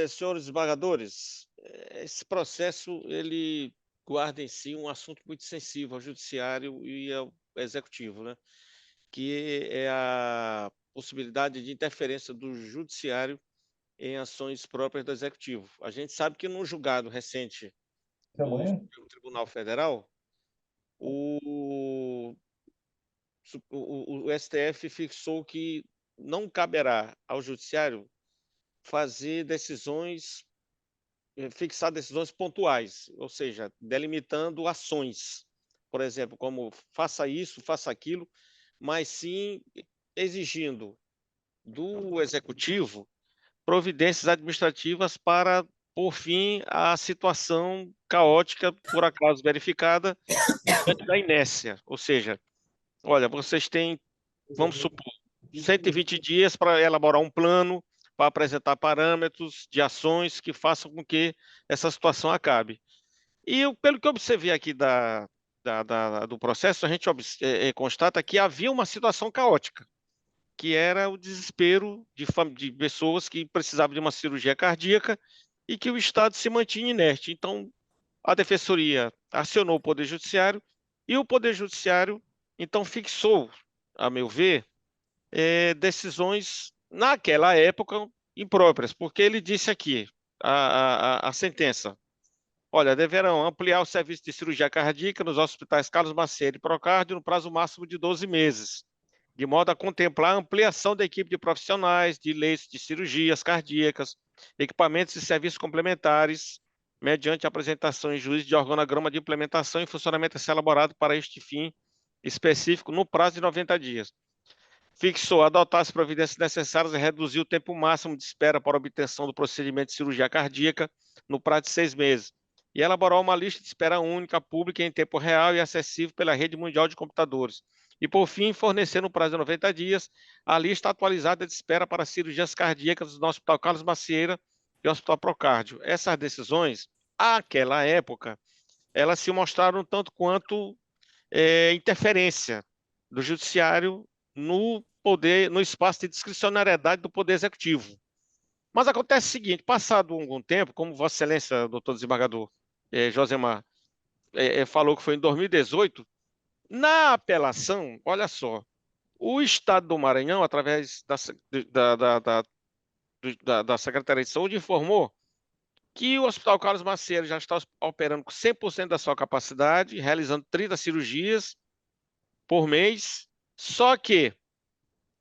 Senhores desembargadores, esse processo ele guarda em si um assunto muito sensível ao judiciário e ao executivo, né? que é a possibilidade de interferência do judiciário em ações próprias do executivo. A gente sabe que num julgado recente do Supremo Tribunal Federal, o STF fixou que não caberá ao judiciário fazer decisões, fixar decisões pontuais, ou seja, delimitando ações, por exemplo, como faça isso, faça aquilo, mas sim exigindo do executivo providências administrativas para pôr fim à situação caótica, por acaso verificada, diante da inércia. Ou seja, olha, vocês têm, vamos supor, 120 dias para elaborar um plano, para apresentar parâmetros de ações que façam com que essa situação acabe. E pelo que eu observei aqui do processo, a gente constata que havia uma situação caótica, que era o desespero de pessoas que precisavam de uma cirurgia cardíaca e que o Estado se mantinha inerte. Então, a Defensoria acionou o Poder Judiciário e o Poder Judiciário, então, fixou, a meu ver, decisões, naquela época, impróprias, porque ele disse aqui, a sentença, olha, deverão ampliar o serviço de cirurgia cardíaca nos hospitais Carlos Macedo e Procárdio no prazo máximo de 12 meses, de modo a contemplar a ampliação da equipe de profissionais, de leitos de cirurgias cardíacas, equipamentos e serviços complementares, mediante a apresentação em juízo de organograma de implementação e funcionamento a ser elaborado para este fim específico no prazo de 90 dias. Fixou adotar as providências necessárias e reduzir o tempo máximo de espera para obtenção do procedimento de cirurgia cardíaca no prazo de 6 meses, e elaborar uma lista de espera única, pública, em tempo real e acessível pela rede mundial de computadores. E, por fim, fornecer no prazo de 90 dias a lista atualizada de espera para cirurgias cardíacas no Hospital Carlos Macieira e Hospital Procárdio. Essas decisões, àquela época, elas se mostraram tanto quanto interferência do judiciário no poder, no espaço de discricionariedade do Poder Executivo. Mas acontece o seguinte, passado algum tempo, como Vossa Excelência, doutor desembargador Josemar, falou que foi em 2018, na apelação, olha só, o Estado do Maranhão, através da Secretaria de Saúde, informou que o Hospital Carlos Macieira já está operando com 100% da sua capacidade, realizando 30 cirurgias por mês, só que,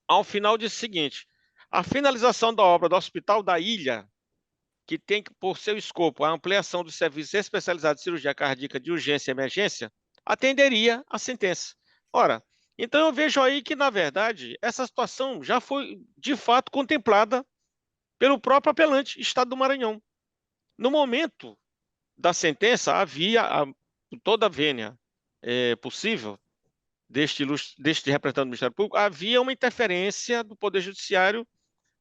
ao final, disse o seguinte, a finalização da obra do Hospital da Ilha, que tem por seu escopo a ampliação dos serviços especializados de cirurgia cardíaca de urgência e emergência, atenderia a sentença. Ora, então eu vejo aí que, na verdade, essa situação já foi, de fato, contemplada pelo próprio apelante, Estado do Maranhão. No momento da sentença, havia toda a vênia possível deste representante do Ministério Público, havia uma interferência do Poder Judiciário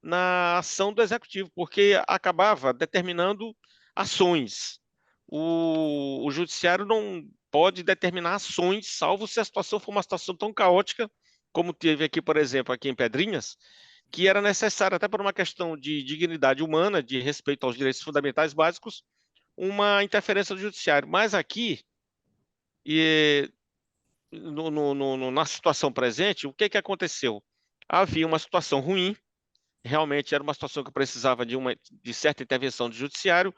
na ação do Executivo, porque acabava determinando ações. O Judiciário não pode determinar ações, salvo se a situação for uma situação tão caótica, como teve aqui, por exemplo, aqui em Pedrinhas, que era necessário, até por uma questão de dignidade humana, de respeito aos direitos fundamentais básicos, uma interferência do Judiciário. Mas aqui, na situação presente, o que aconteceu? Havia uma situação ruim, realmente era uma situação que precisava de certa intervenção do Judiciário,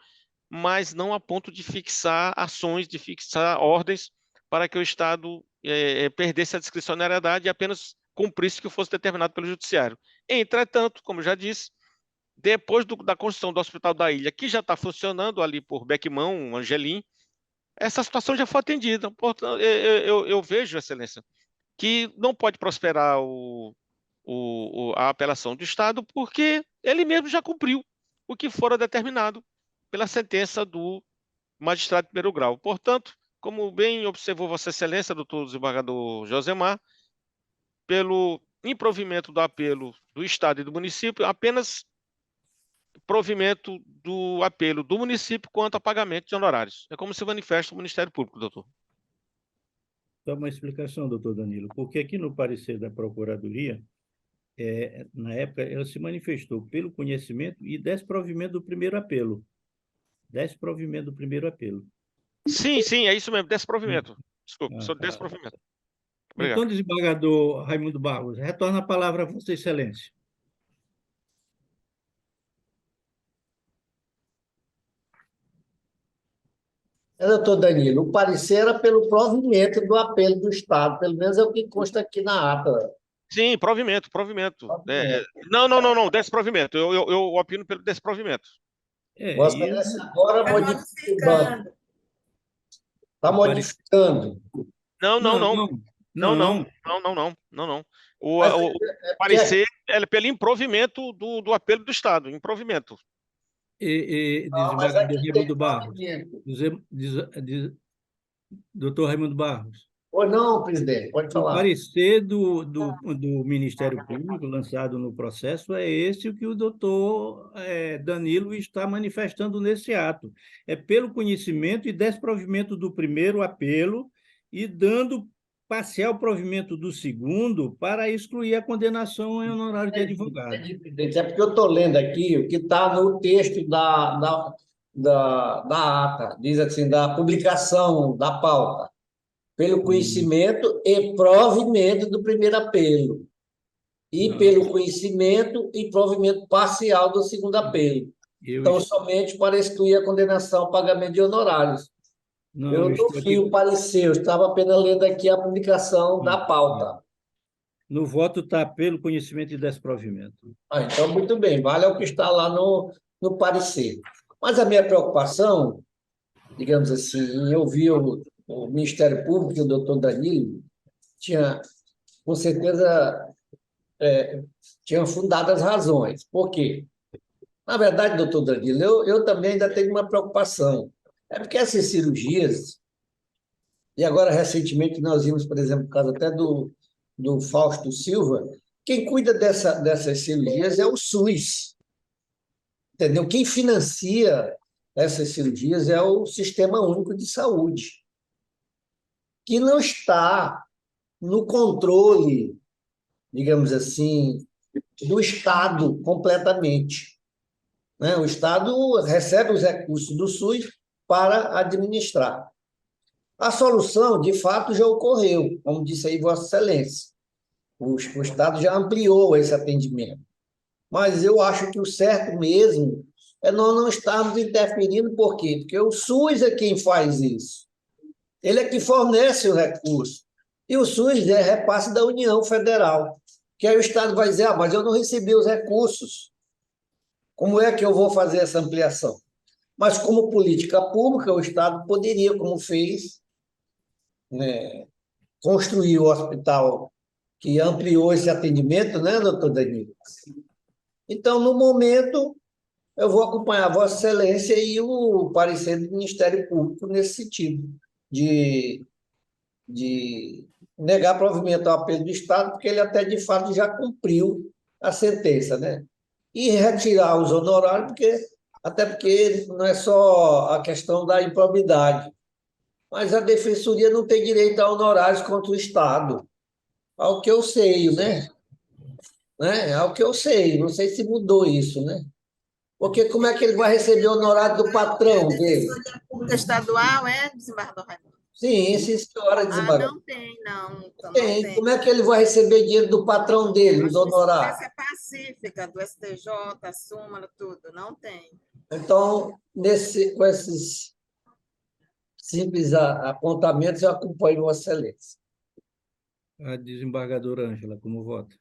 mas não a ponto de fixar ações, de fixar ordens para que o Estado perdesse a discricionariedade e apenas cumprisse o que fosse determinado pelo Judiciário. Entretanto, como já disse, depois da construção do Hospital da Ilha, que já está funcionando ali por Bequimão, Angelim, essa situação já foi atendida. Portanto, eu vejo, Excelência, que não pode prosperar a apelação do Estado, porque ele mesmo já cumpriu o que fora determinado pela sentença do magistrado de primeiro grau. Portanto, como bem observou Vossa Excelência, doutor desembargador Josemar, pelo improvimento do apelo do Estado e do município, apenas provimento do apelo do município quanto a pagamento de honorários. É como se manifesta o Ministério Público, doutor. Só uma explicação, doutor Danilo, porque aqui no parecer da Procuradoria, na época, ela se manifestou pelo conhecimento e desprovimento do primeiro apelo. Desprovimento do primeiro apelo. Sim, é isso mesmo, desprovimento. Desculpa, desprovimento. Obrigado. Então, desembargador Raimundo Barros, retorna a palavra a Vossa Excelência. Doutor Danilo, o parecer era pelo provimento do apelo do Estado, pelo menos é o que consta aqui na ata. Sim, provimento. Não, desprovimento. Eu opino pelo desprovimento. Vossa Excelência agora Está modifica o banco. modificando. Está modificando. Não. O parecer é pelo improvimento do apelo do Estado. Improvimento. Mas Desembargador aqui tem Raimundo Barros. provimento. Doutor Raimundo Barros. Ou não, presidente, pode O falar. parecer do Ministério Público, lançado no processo, é esse o que o doutor Danilo está manifestando nesse ato. É pelo conhecimento e desprovimento do primeiro apelo e dando parcial provimento do segundo para excluir a condenação em honorário de advogado. É porque eu estou lendo aqui o que está no texto da ata, diz assim, da publicação da pauta, pelo conhecimento e provimento do primeiro apelo, e pelo conhecimento e provimento parcial do segundo apelo. Então, somente para excluir a condenação ao pagamento de honorários. Eu não vi o parecer, eu estava apenas lendo aqui a publicação da pauta. No voto está pelo conhecimento e desprovimento. Então, muito bem, vale o que está lá no parecer. Mas a minha preocupação, digamos assim, eu vi o Ministério Público, o doutor Danilo, tinha, com certeza, tinha fundadas razões. Por quê? Na verdade, doutor Danilo, eu também ainda tenho uma preocupação. É porque essas cirurgias, e agora recentemente nós vimos, por exemplo, o caso até do Fausto Silva, quem cuida dessas cirurgias é o SUS. Entendeu? Quem financia essas cirurgias é o Sistema Único de Saúde, que não está no controle, digamos assim, do Estado completamente. Né? O Estado recebe os recursos do SUS para administrar. A solução, de fato, já ocorreu, como disse aí Vossa Excelência. O Estado já ampliou esse atendimento. Mas eu acho que o certo mesmo é nós não estarmos interferindo. Por quê? Porque o SUS é quem faz isso. Ele é que fornece o recurso. E o SUS é repasse da União Federal. Que aí o Estado vai dizer, mas eu não recebi os recursos. Como é que eu vou fazer essa ampliação? Mas, como política pública, o Estado poderia, como fez, né, construir o hospital que ampliou esse atendimento, né, doutor Danilo? Então, no momento, eu vou acompanhar Vossa Excelência e o parecer do Ministério Público nesse sentido, de negar provimento ao apelo do Estado, porque ele até, de fato, já cumpriu a sentença, né? E retirar os honorários, até porque não é só a questão da improbidade, mas a Defensoria não tem direito a honorários contra o Estado, ao que eu sei, né? Ao que eu sei, não sei se mudou isso, né? Porque como é que ele vai receber o honorário do patrão dele? Defensoria Pública Estadual, desembargador Raimundo? Sim, senhora desembargador. Não tem, não. Então, tem. Não tem. Como é que ele vai receber dinheiro do patrão dele, os honorários? Essa é pacífica, do STJ, a súmula, tudo. Não tem. Então, com esses simples apontamentos, eu acompanho Vossa Excelência. A desembargadora Ângela, como vota?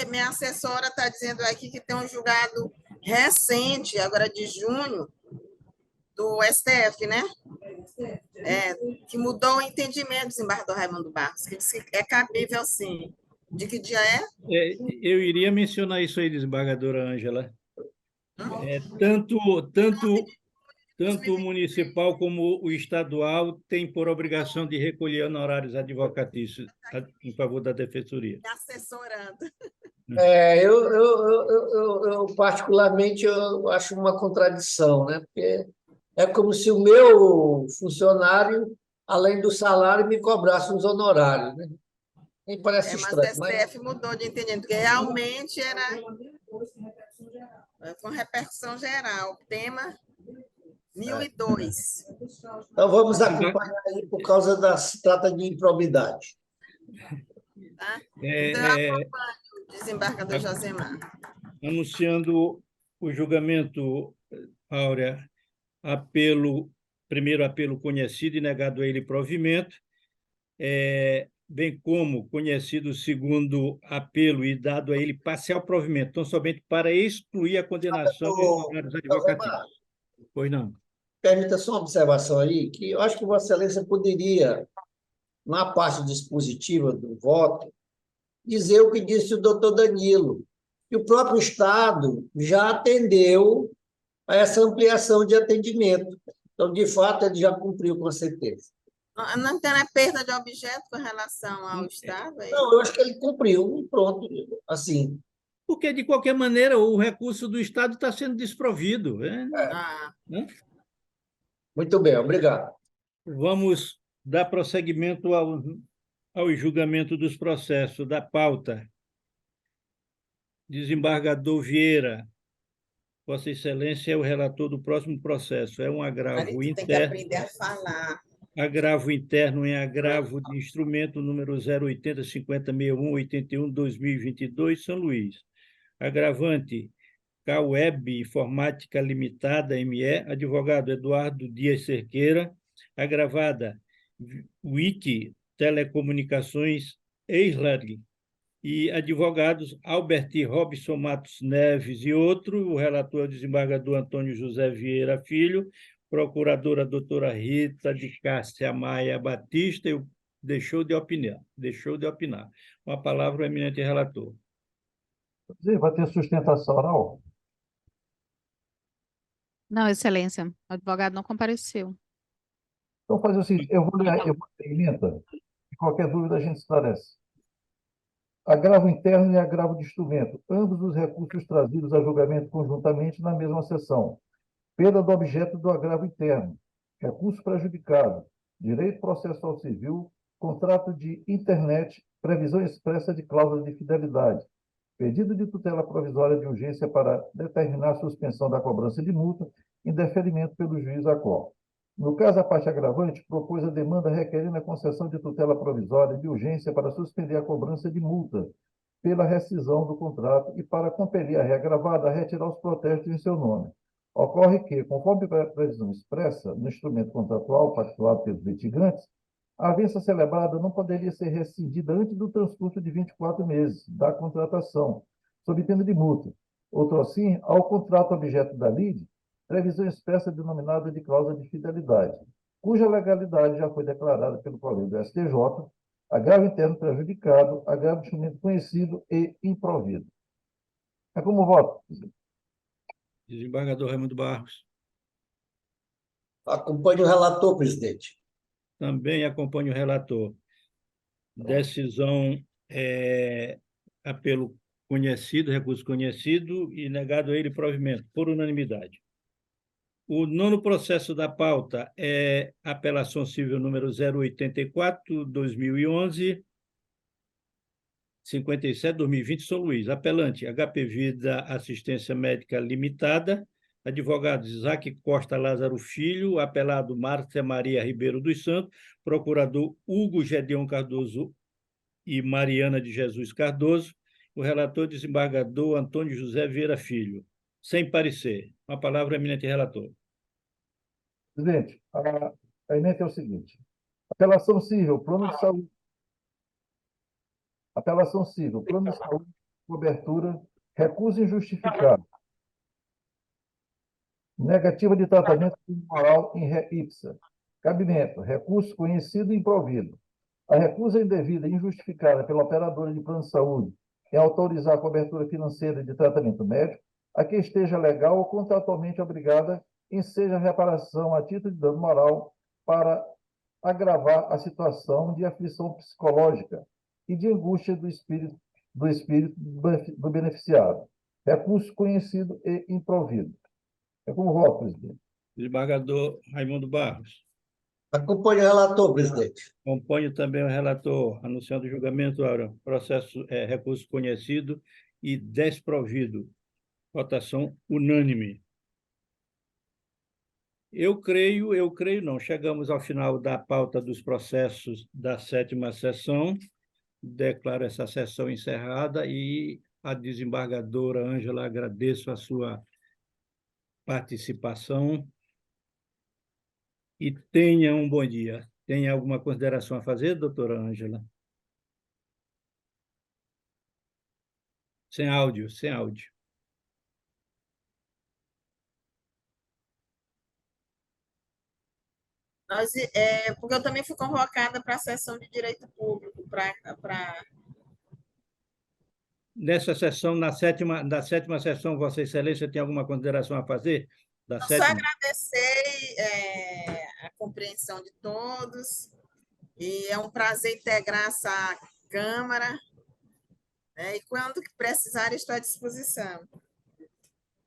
Minha assessora está dizendo aqui que tem um julgado recente, agora de junho, do STF, né? Que mudou o entendimento, desembargador Raimundo Barros, que disse que é cabível, sim. De que dia é? Eu iria mencionar isso aí, desembargadora Ângela. Tanto o municipal como o estadual têm por obrigação de recolher honorários advocatícios em favor da Defensoria. Assessorando. Eu particularmente, eu acho uma contradição, né? Porque é como se o meu funcionário, além do salário, me cobrasse uns honorários, né? Me parece estranho. Mas o STF mudou de entendimento, porque realmente era... com repercussão geral, tema 1002. Então, vamos acompanhar aí por causa se trata de improbidade. Tá? Então, eu acompanho o desembargador Josemar. Anunciando o julgamento, Áurea, primeiro apelo conhecido e negado a ele provimento, bem como conhecido o segundo apelo e dado a ele parcial provimento, então somente para excluir a condenação dos honorários advocatícios. Pois não. Permita só uma observação aí, que eu acho que Vossa Excelência poderia, na parte dispositiva do voto, dizer o que disse o doutor Danilo, que o próprio Estado já atendeu a essa ampliação de atendimento. Então, de fato, ele já cumpriu com certeza. Não tem perda de objeto com relação ao Estado? Não, eu acho que ele cumpriu, pronto, assim. Porque, de qualquer maneira, o recurso do Estado está sendo desprovido. Né? Muito bem, obrigado. Vamos dar prosseguimento ao julgamento dos processos da pauta. Desembargador Vieira, Vossa Excelência é o relator do próximo processo. É um agravo interno. Tem que aprender a falar. Agravo interno em agravo de instrumento número 080-5061-81-2022, São Luís. Agravante, Caweb Informática Limitada, ME, advogado Eduardo Dias Cerqueira. Agravada, WIT Telecomunicações, Eislard. E advogados Albert Robson Matos Neves e outro, o relator é o desembargador Antônio José Vieira Filho, procuradora doutora Rita de Cássia Maia Batista, deixou de opinar. Com a palavra o eminente relator. Vai ter sustentação oral? Não, Excelência, o advogado não compareceu. Então, fazer o seguinte, eu vou ler a emenda, e qualquer dúvida a gente esclarece. Agravo interno e agravo de instrumento, ambos os recursos trazidos a julgamento conjuntamente na mesma sessão. Perda do objeto do agravo interno, recurso prejudicado, direito processual civil, contrato de internet, previsão expressa de cláusula de fidelidade, pedido de tutela provisória de urgência para determinar a suspensão da cobrança de multa em deferimento pelo juiz a qual. No caso, a parte agravante propôs a demanda requerendo a concessão de tutela provisória de urgência para suspender a cobrança de multa pela rescisão do contrato e para compelir a reagravada a retirar os protestos em seu nome. Ocorre que, conforme a previsão expressa no instrumento contratual pactuado pelos litigantes, a avença celebrada não poderia ser rescindida antes do transcurso de 24 meses da contratação, sob pena de multa. Outro assim, ao contrato objeto da lide, previsão expressa denominada de cláusula de fidelidade, cuja legalidade já foi declarada pelo Colégio do STJ, agravo interno prejudicado, agravo de instrumento conhecido e improvido. É como voto. Desembargador Raimundo Barros. Acompanhe o relator, presidente. Também acompanho o relator. Decisão, apelo conhecido, recurso conhecido e negado a ele provimento, por unanimidade. O nono processo da pauta é apelação civil número 084/2011, 57/2020, São Luís. Apelante, HP Vida Assistência Médica Limitada. Advogados Isaac Costa Lázaro Filho, apelado Márcia Maria Ribeiro dos Santos, procurador Hugo Gedeon Cardoso e Mariana de Jesus Cardoso, o relator desembargador Antônio José Vieira Filho. Sem parecer. Com a palavra, eminente relator. Presidente, a emenda é o seguinte. Apelação civil, plano de saúde. Apelação civil, plano de saúde, cobertura, recuso injustificado. Negativa de tratamento moral em re ipsa. Cabimento, recurso conhecido e improvido. A recusa indevida e injustificada pela operadora de plano de saúde em autorizar a cobertura financeira de tratamento médico, a que esteja legal ou contratualmente obrigada em seja reparação a título de dano moral para agravar a situação de aflição psicológica e de angústia do espírito do beneficiário. Recurso conhecido e improvido. É como voto, presidente. Desembargador Raimundo Barros. Acompanhe o relator, presidente. Acompanho também o relator, anunciando o julgamento, processo, recurso conhecido e desprovido. Votação unânime. Eu creio não. Chegamos ao final da pauta dos processos da 7ª sessão. Declaro essa sessão encerrada e a desembargadora Ângela, agradeço a sua participação e tenha um bom dia. Tem alguma consideração a fazer, doutora Ângela? Sem áudio, sem áudio. Porque eu também fui convocada para a sessão de direito público, Nessa sessão, na sétima sessão, Vossa Excelência tem alguma consideração a fazer? Da só sétima? agradecer a compreensão de todos, e é um prazer integrar essa Câmara, né, e quando precisar, estou à disposição.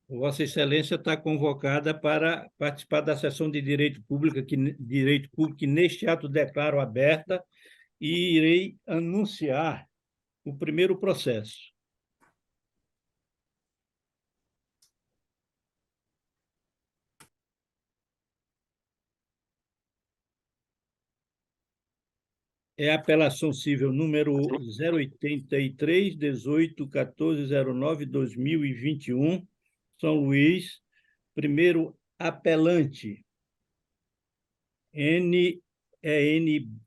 Vossa Excelência está convocada para participar da sessão de Direito Público, que neste ato declaro aberta e irei anunciar o primeiro processo. É a apelação civil número 083-18-1409-2021, São Luís, primeiro apelante, N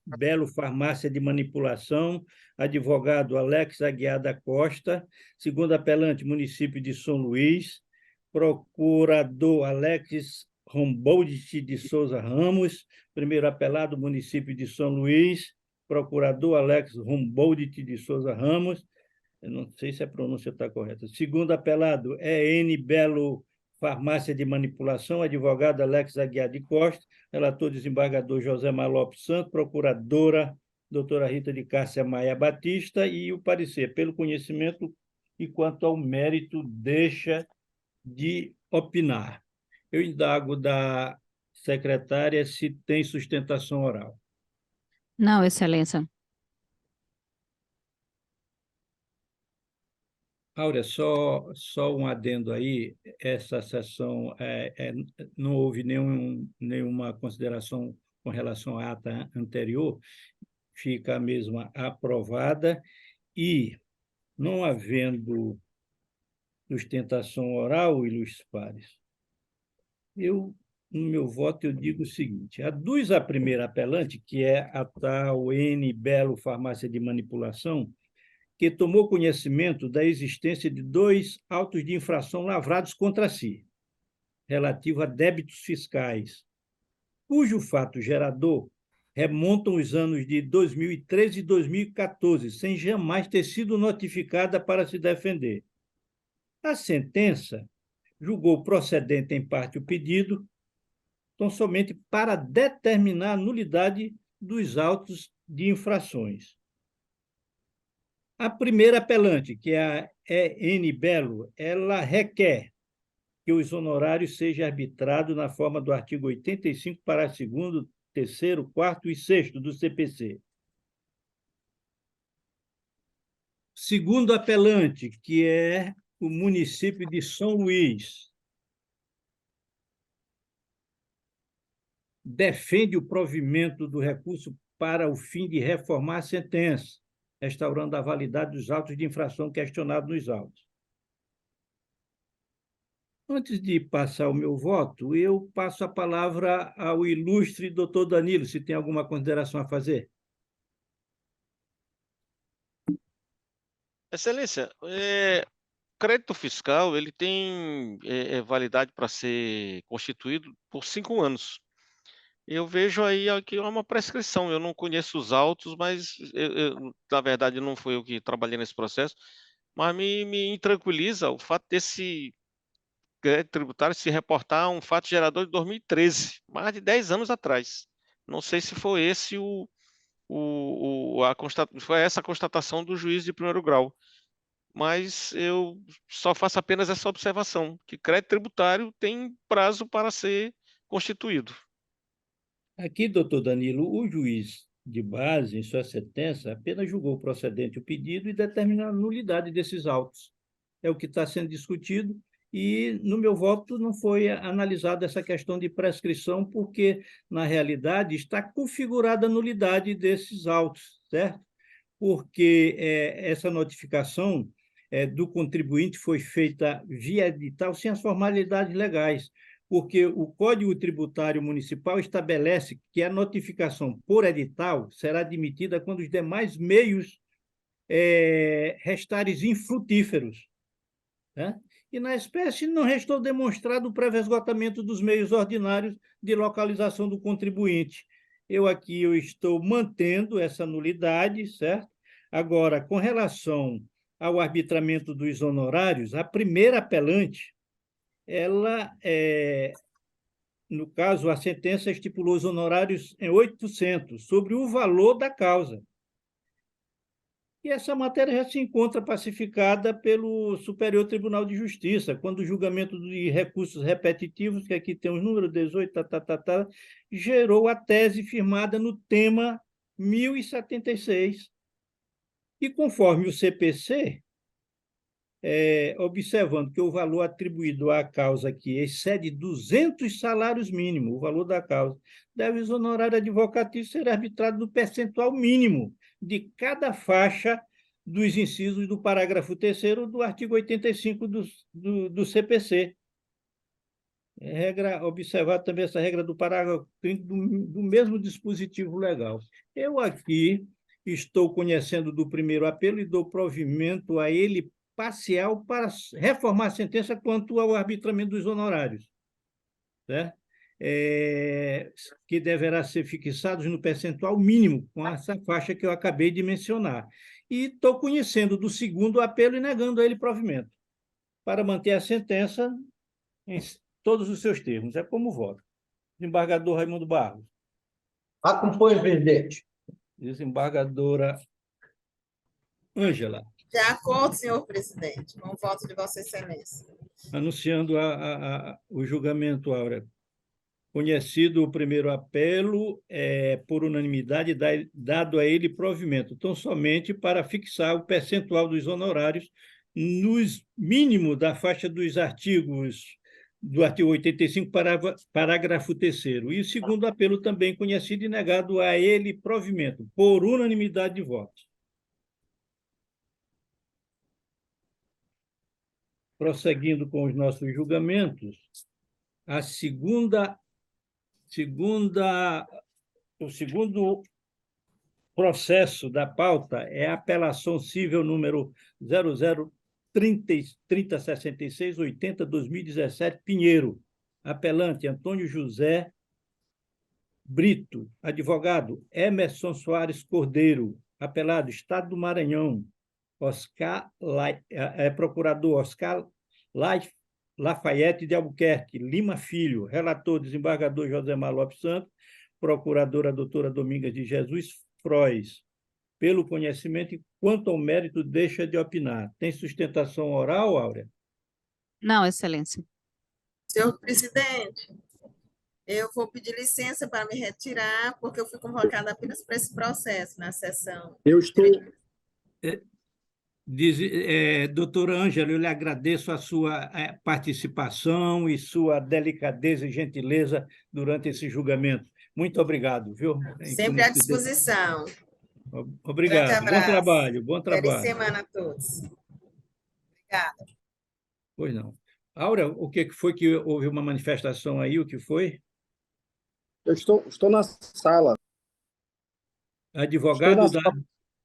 Belo Farmácia de Manipulação, advogado Alex Aguiar da Costa, segundo apelante, município de São Luís, procurador Alex Romboldt de Souza Ramos, primeiro apelado, município de São Luís, procurador Alex Romboldt de Souza Ramos, eu não sei se a pronúncia está correta. Segundo apelado é N Belo Farmácia de Manipulação, advogado Alex Aguiar de Costa, relator desembargador José Malopes Santos, procuradora doutora Rita de Cássia Maia Batista, e o parecer, pelo conhecimento e quanto ao mérito, deixa de opinar. Eu indago da secretária se tem sustentação oral. Não, Excelência. Áurea, só um adendo aí, essa sessão não houve nenhuma consideração com relação à ata anterior, fica a mesma aprovada, e, não havendo sustentação oral, ilustres pares, no meu voto, eu digo o seguinte: aduz a primeira apelante, que é a tal N Belo Farmácia de Manipulação, que tomou conhecimento da existência de 2 autos de infração lavrados contra si, relativo a débitos fiscais, cujo fato gerador remontam os anos de 2013 e 2014, sem jamais ter sido notificada para se defender. A sentença julgou procedente em parte o pedido, tão somente para determinar a nulidade dos autos de infrações. A primeira apelante, que é a N Belo, ela requer que os honorários sejam arbitrados na forma do artigo 85, parágrafo 2º, 3º, 4º e 6º do CPC. Segundo apelante, que é o município de São Luís, defende o provimento do recurso para o fim de reformar a sentença, restaurando a validade dos autos de infração questionados nos autos. Antes de passar o meu voto, eu passo a palavra ao ilustre doutor Danilo, se tem alguma consideração a fazer. Excelência, crédito fiscal ele tem validade para ser constituído por 5 anos. Eu vejo aí que é uma prescrição. Eu não conheço os autos, mas, na verdade, não fui eu que trabalhei nesse processo, mas me intranquiliza o fato desse crédito tributário se reportar a um fato gerador de 2013, mais de 10 anos atrás. Não sei se foi esse foi essa a constatação do juiz de primeiro grau, mas eu só faço apenas essa observação, que crédito tributário tem prazo para ser constituído. Aqui, doutor Danilo, o juiz de base, em sua sentença, apenas julgou procedente o pedido e determinou a nulidade desses autos. É o que está sendo discutido, e no meu voto não foi analisada essa questão de prescrição, porque, na realidade, está configurada a nulidade desses autos, certo? Porque essa notificação do contribuinte foi feita via edital sem as formalidades legais, porque o Código Tributário Municipal estabelece que a notificação por edital será admitida quando os demais meios restarem infrutíferos, né? E na espécie não restou demonstrado o prévio esgotamento dos meios ordinários de localização do contribuinte. Eu estou mantendo essa nulidade, certo? Agora, com relação ao arbitramento dos honorários, a primeira apelante, ela, no caso, a sentença estipulou os honorários em 800, sobre o valor da causa. E essa matéria já se encontra pacificada pelo Superior Tribunal de Justiça, quando o julgamento de recursos repetitivos, que aqui tem os números 18, gerou a tese firmada no tema 1076. E conforme o CPC, observando que o valor atribuído à causa aqui excede 200 salários mínimos, o valor da causa, deve os honorários advocatícios ser arbitrados no percentual mínimo de cada faixa dos incisos do parágrafo 3º do artigo 85 do CPC. Observar também essa regra do parágrafo 30 do mesmo dispositivo legal. Eu aqui estou conhecendo do primeiro apelo e dou provimento a ele parcial para reformar a sentença quanto ao arbitramento dos honorários, certo? Que deverá ser fixados no percentual mínimo, com essa faixa que eu acabei de mencionar. E estou conhecendo do segundo apelo e negando a ele provimento, para manter a sentença em todos os seus termos. É como voto. Desembargador Raimundo Barros. Acompanhe, presidente. Desembargadora Ângela. De acordo, senhor presidente, com o voto de Vossa Excelência. Anunciando o julgamento, Áurea. Conhecido o primeiro apelo, por unanimidade, dado a ele provimento, tão somente para fixar o percentual dos honorários nos mínimos da faixa dos artigos, do artigo 85, parágrafo 3º. E o segundo apelo também conhecido e negado a ele provimento, por unanimidade de votos. Prosseguindo com os nossos julgamentos, o segundo processo da pauta é a apelação civil número 00306680-2017, Pinheiro. Apelante Antônio José Brito. Advogado Emerson Soares Cordeiro. Apelado Estado do Maranhão. Procurador Oscar Lafayette de Albuquerque Lima Filho. Relator, desembargador Josemar Lopes Santos. Procuradora doutora Domingas de Jesus Frois. Pelo conhecimento e quanto ao mérito, deixa de opinar. Tem sustentação oral, Áurea? Não, Excelência. Senhor presidente, eu vou pedir licença para me retirar, porque eu fui convocada apenas para esse processo na sessão. Eu estou... Doutora Ângela, eu lhe agradeço a sua participação e sua delicadeza e gentileza durante esse julgamento. Muito obrigado, viu? Sempre à disposição. Obrigado. Bom trabalho, bom trabalho. Feliz semana a todos. Obrigada. Pois não. Áurea, o que foi que houve uma manifestação aí? O que foi? Eu estou na sala. Advogado da...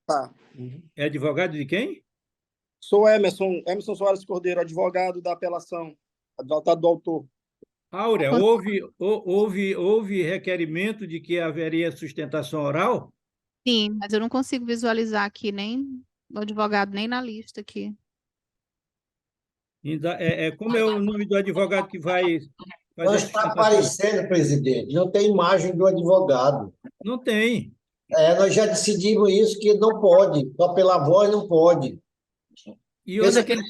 Tá. É advogado de quem? Sou Emerson Soares Cordeiro, advogado da apelação, advogado do autor. Áurea, houve requerimento de que haveria sustentação oral? Sim, mas eu não consigo visualizar aqui nem o advogado, nem na lista aqui. Como é o nome do advogado que vai fazer? Não está aparecendo, presidente. Não tem imagem do advogado. Não tem. Nós já decidimos isso, que não pode. Só pela voz não pode. E onde é que ele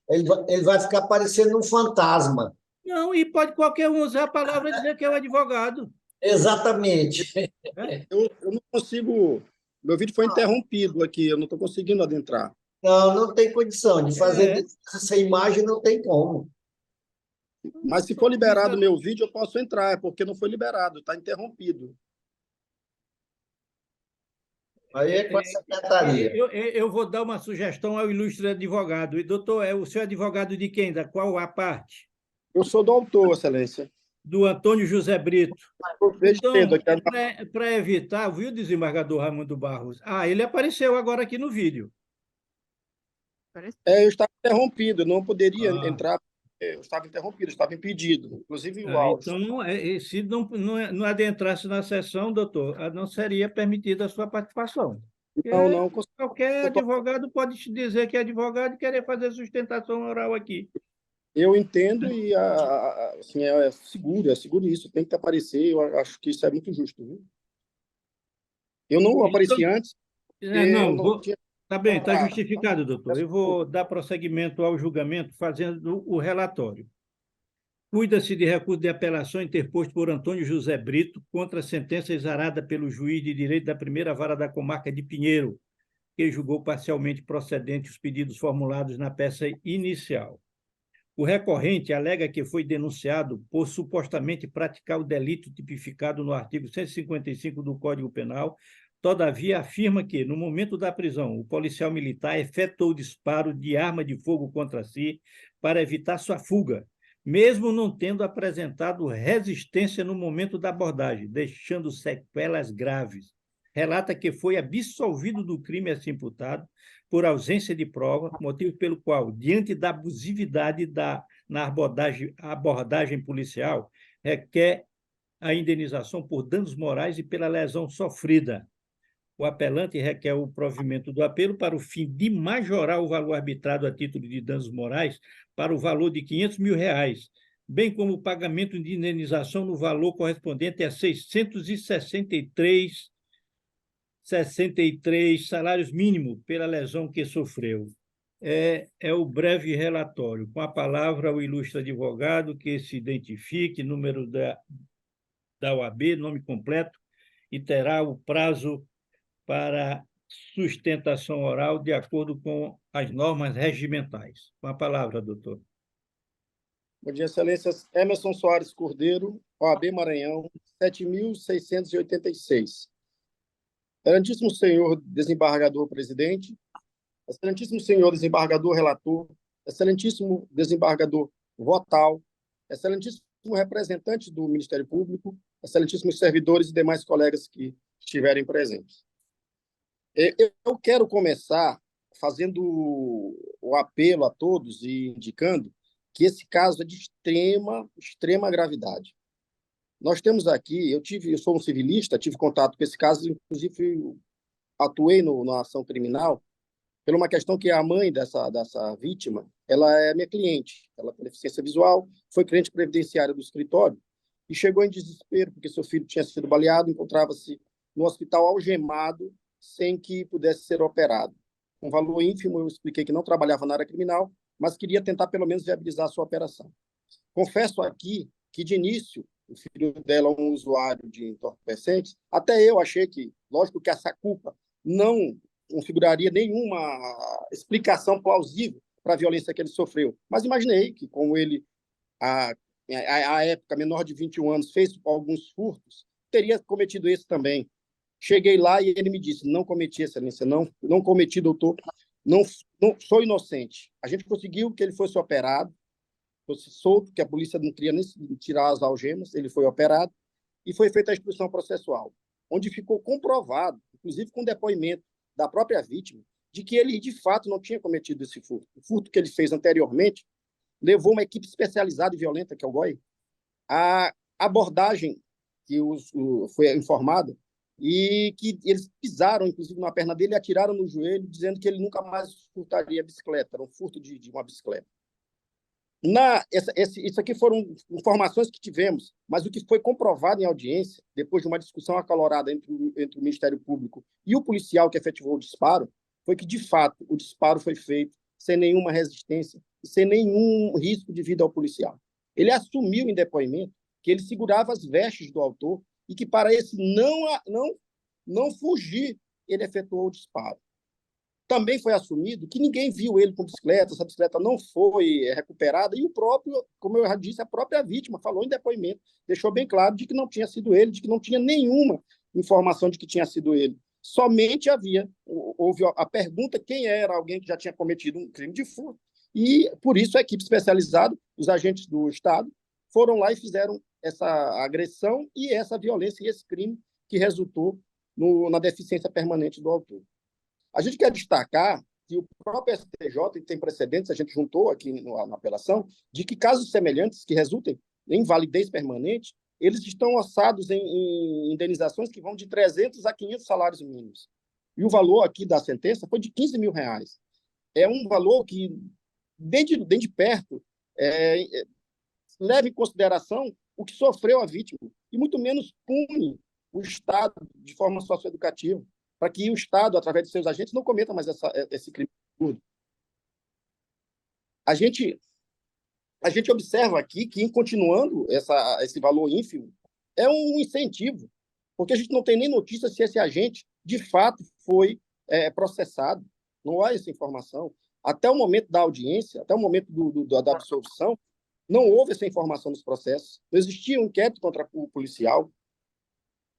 ele vai ficar parecendo um fantasma. Não, e pode qualquer um usar a palavra e dizer que é o advogado. Exatamente. Eu não consigo... Meu vídeo foi interrompido aqui, eu não estou conseguindo adentrar. Não, não tem condição de fazer É. essa imagem, não tem como. Mas se for liberado o meu vídeo, eu posso entrar, porque não foi liberado, está interrompido. Aí é com a secretaria. Eu vou dar uma sugestão ao ilustre advogado. E, doutor, o senhor é advogado de quem? Da qual a parte? Eu sou do autor, Excelência. Do Antônio José Brito. Eu vejo Então, cedo aqui. para evitar, viu, desembargador Raimundo Barros? Ele apareceu agora aqui no vídeo. Eu estava interrompido, não poderia entrar. Eu estava interrompido, estava impedido, inclusive o áudio. Então, se não adentrasse na sessão, doutor, não seria permitida a sua participação. Não. Qualquer advogado pode te dizer que é advogado e querer fazer sustentação oral aqui. Eu entendo e assim, é seguro isso, tem que aparecer, eu acho que isso é muito justo. Viu? Eu não apareci antes. Tá bem, está justificado, doutor. Eu vou dar prosseguimento ao julgamento fazendo o relatório. Cuida-se de recurso de apelação interposto por Antônio José Brito contra a sentença exarada pelo juiz de direito da primeira vara da comarca de Pinheiro, que julgou parcialmente procedentes os pedidos formulados na peça inicial. O recorrente alega que foi denunciado por supostamente praticar o delito tipificado no artigo 155 do Código Penal. Todavia, afirma que, no momento da prisão, o policial militar efetuou o disparo de arma de fogo contra si para evitar sua fuga, mesmo não tendo apresentado resistência no momento da abordagem, deixando sequelas graves. Relata que foi absolvido do crime a ser imputado por ausência de prova, motivo pelo qual, diante da abusividade na abordagem policial, requer a indenização por danos morais e pela lesão sofrida. O apelante requer o provimento do apelo para o fim de majorar o valor arbitrado a título de danos morais para o valor de R$ 500 mil, bem como o pagamento de indenização no valor correspondente a 663 salários mínimos pela lesão que sofreu. É o breve relatório. Com a palavra, o ilustre advogado que se identifique, número da OAB, nome completo, e terá o prazo para sustentação oral de acordo com as normas regimentais. Com a palavra, doutor. Bom dia, Excelências. Emerson Soares Cordeiro, OAB Maranhão, 7.686. Excelentíssimo senhor desembargador presidente, excelentíssimo senhor desembargador relator, excelentíssimo desembargador votal, excelentíssimo representante do Ministério Público, excelentíssimos servidores e demais colegas que estiverem presentes. Eu quero começar fazendo o apelo a todos e indicando que esse caso é de extrema gravidade. Nós temos aqui, eu sou um civilista, tive contato com esse caso, inclusive atuei na ação criminal, por uma questão que a mãe dessa vítima, ela é minha cliente, ela tem deficiência visual, foi cliente previdenciária do escritório e chegou em desespero porque seu filho tinha sido baleado, encontrava-se no hospital algemado, sem que pudesse ser operado. Com valor ínfimo, eu expliquei que não trabalhava na área criminal, mas queria tentar pelo menos viabilizar a sua operação. Confesso aqui que, de início, o filho dela é um usuário de entorpecentes, até eu achei que, lógico que essa culpa não configuraria nenhuma explicação plausível para a violência que ele sofreu, mas imaginei que, como ele, à época, menor de 21 anos, fez alguns furtos, teria cometido esse também. Cheguei lá e ele me disse, não cometi, excelência, não cometi, doutor, não sou inocente. A gente conseguiu que ele fosse operado, fosse solto, que a polícia não queria nem tirar as algemas, ele foi operado e foi feita a instrução processual, onde ficou comprovado, inclusive com depoimento da própria vítima, de que ele, de fato, não tinha cometido esse furto. O furto que ele fez anteriormente levou uma equipe especializada e violenta, que é o GOI, a abordagem que foi informada, e que eles pisaram, inclusive, na perna dele e atiraram no joelho, dizendo que ele nunca mais furtaria a bicicleta, era um furto de uma bicicleta. Isso aqui foram informações que tivemos, mas o que foi comprovado em audiência, depois de uma discussão acalorada entre o Ministério Público e o policial que efetivou o disparo, foi que, de fato, o disparo foi feito sem nenhuma resistência e sem nenhum risco de vida ao policial. Ele assumiu em depoimento que ele segurava as vestes do autor e que, para esse não fugir, ele efetuou o disparo. também foi assumido que ninguém viu ele com bicicleta, essa bicicleta não foi recuperada, e o próprio, como eu já disse, a própria vítima falou em depoimento, deixou bem claro de que não tinha sido ele, de que não tinha nenhuma informação de que tinha sido ele. Somente houve a pergunta quem era alguém que já tinha cometido um crime de furto, e por isso a equipe especializada, os agentes do Estado, foram lá e fizeram essa agressão e essa violência e esse crime que resultou na deficiência permanente do autor. A gente quer destacar que o próprio STJ tem precedentes, a gente juntou aqui na apelação, de que casos semelhantes que resultem em invalidez permanente, eles estão orçados em indenizações que vão de 300 a 500 salários mínimos. E o valor aqui da sentença foi de R$15 mil. É um valor que, bem de perto, leva em consideração o que sofreu a vítima, e muito menos pune o Estado de forma socioeducativa, para que o Estado, através de seus agentes, não cometa mais esse crime. A gente observa aqui que, em continuando esse valor ínfimo, é um incentivo, porque a gente não tem nem notícia se esse agente, de fato, foi processado. Não há essa informação. Até o momento da audiência, até o momento da absolvição, não houve essa informação nos processos. Não existia um inquérito contra o policial.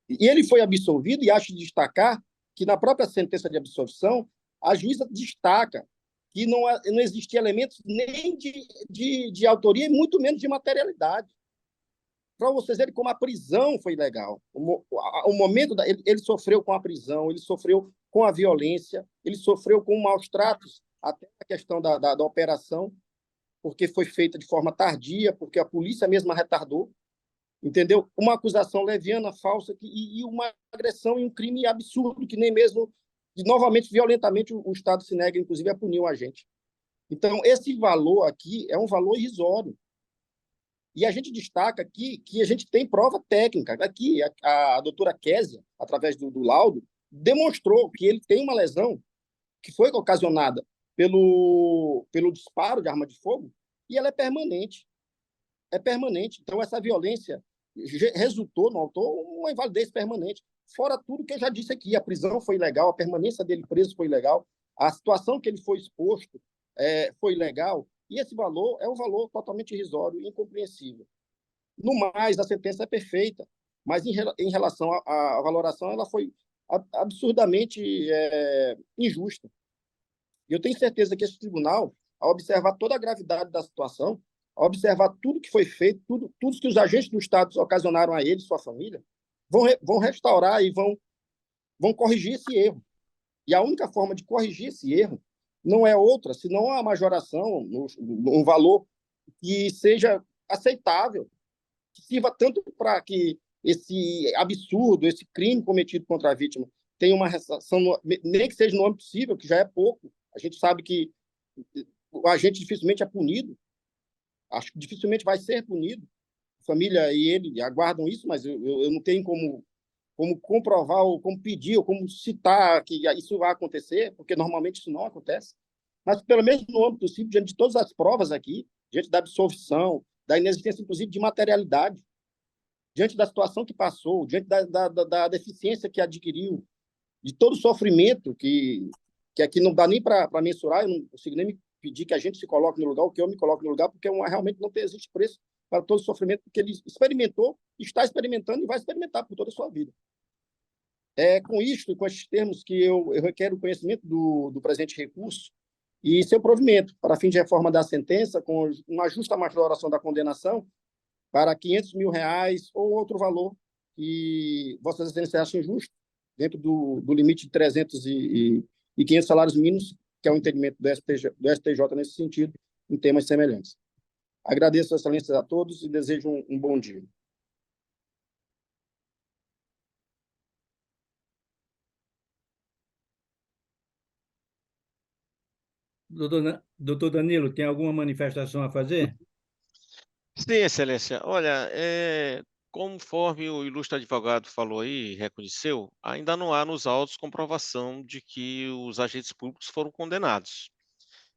E ele foi absolvido, e acho de destacar que, na própria sentença de absolvição, a juíza destaca que não existia elementos nem de autoria e muito menos de materialidade. Para vocês verem como a prisão foi ilegal. O momento ele sofreu com a prisão, ele sofreu com a violência, ele sofreu com maus tratos, até a questão da operação, porque foi feita de forma tardia, porque a polícia mesma retardou, entendeu? Uma acusação leviana, falsa, e uma agressão e um crime absurdo, que nem mesmo, novamente, violentamente, o Estado se nega, inclusive, a punir o agente. Então, esse valor aqui é um valor irrisório. E a gente destaca aqui que a gente tem prova técnica. Aqui, a doutora Késia, através do laudo, demonstrou que ele tem uma lesão que foi ocasionada pelo disparo de arma de fogo, e ela é permanente. É permanente. Então, essa violência resultou no autor uma invalidez permanente. Fora tudo que eu já disse aqui, a prisão foi ilegal, a permanência dele preso foi ilegal, a situação que ele foi exposto foi ilegal, e esse valor é um valor totalmente irrisório e incompreensível. No mais, a sentença é perfeita, mas em relação à valoração, ela foi absurdamente injusta. E eu tenho certeza que esse tribunal, ao observar toda a gravidade da situação, ao observar tudo que foi feito, tudo que os agentes do Estado ocasionaram a ele e sua família, vão restaurar e vão corrigir esse erro. E a única forma de corrigir esse erro não é outra, senão a majoração, um valor que seja aceitável, que sirva tanto para que esse absurdo, esse crime cometido contra a vítima tenha uma reação, nem que seja no âmbito civil, que já é pouco. A gente sabe que o agente dificilmente é punido, acho que dificilmente vai ser punido. A família e ele aguardam isso, mas eu não tenho como comprovar, ou como pedir, ou como citar que isso vai acontecer, porque normalmente isso não acontece. Mas, pelo menos no âmbito civil, diante de todas as provas aqui, diante da absolvição, da inexistência, inclusive, de materialidade, diante da situação que passou, diante da deficiência que adquiriu, de todo o sofrimento que aqui não dá nem para mensurar, eu não consigo nem me pedir que a gente se coloque no lugar, ou que eu me coloque no lugar, porque realmente não existe preço para todo o sofrimento que ele experimentou, está experimentando e vai experimentar por toda a sua vida. Com isto, com estes termos, que eu requero o conhecimento do presente recurso e seu provimento para fim de reforma da sentença, com uma justa majoração da condenação para R$500 mil ou outro valor que Vossa Excelência acha injusto, dentro do limite de 300 e 500 salários mínimos, que é o entendimento do STJ nesse sentido, em temas semelhantes. Agradeço as excelências a todos e desejo um bom dia. Doutor Danilo, tem alguma manifestação a fazer? Sim, excelência. Olha, conforme o ilustre advogado falou aí, reconheceu, ainda não há nos autos comprovação de que os agentes públicos foram condenados.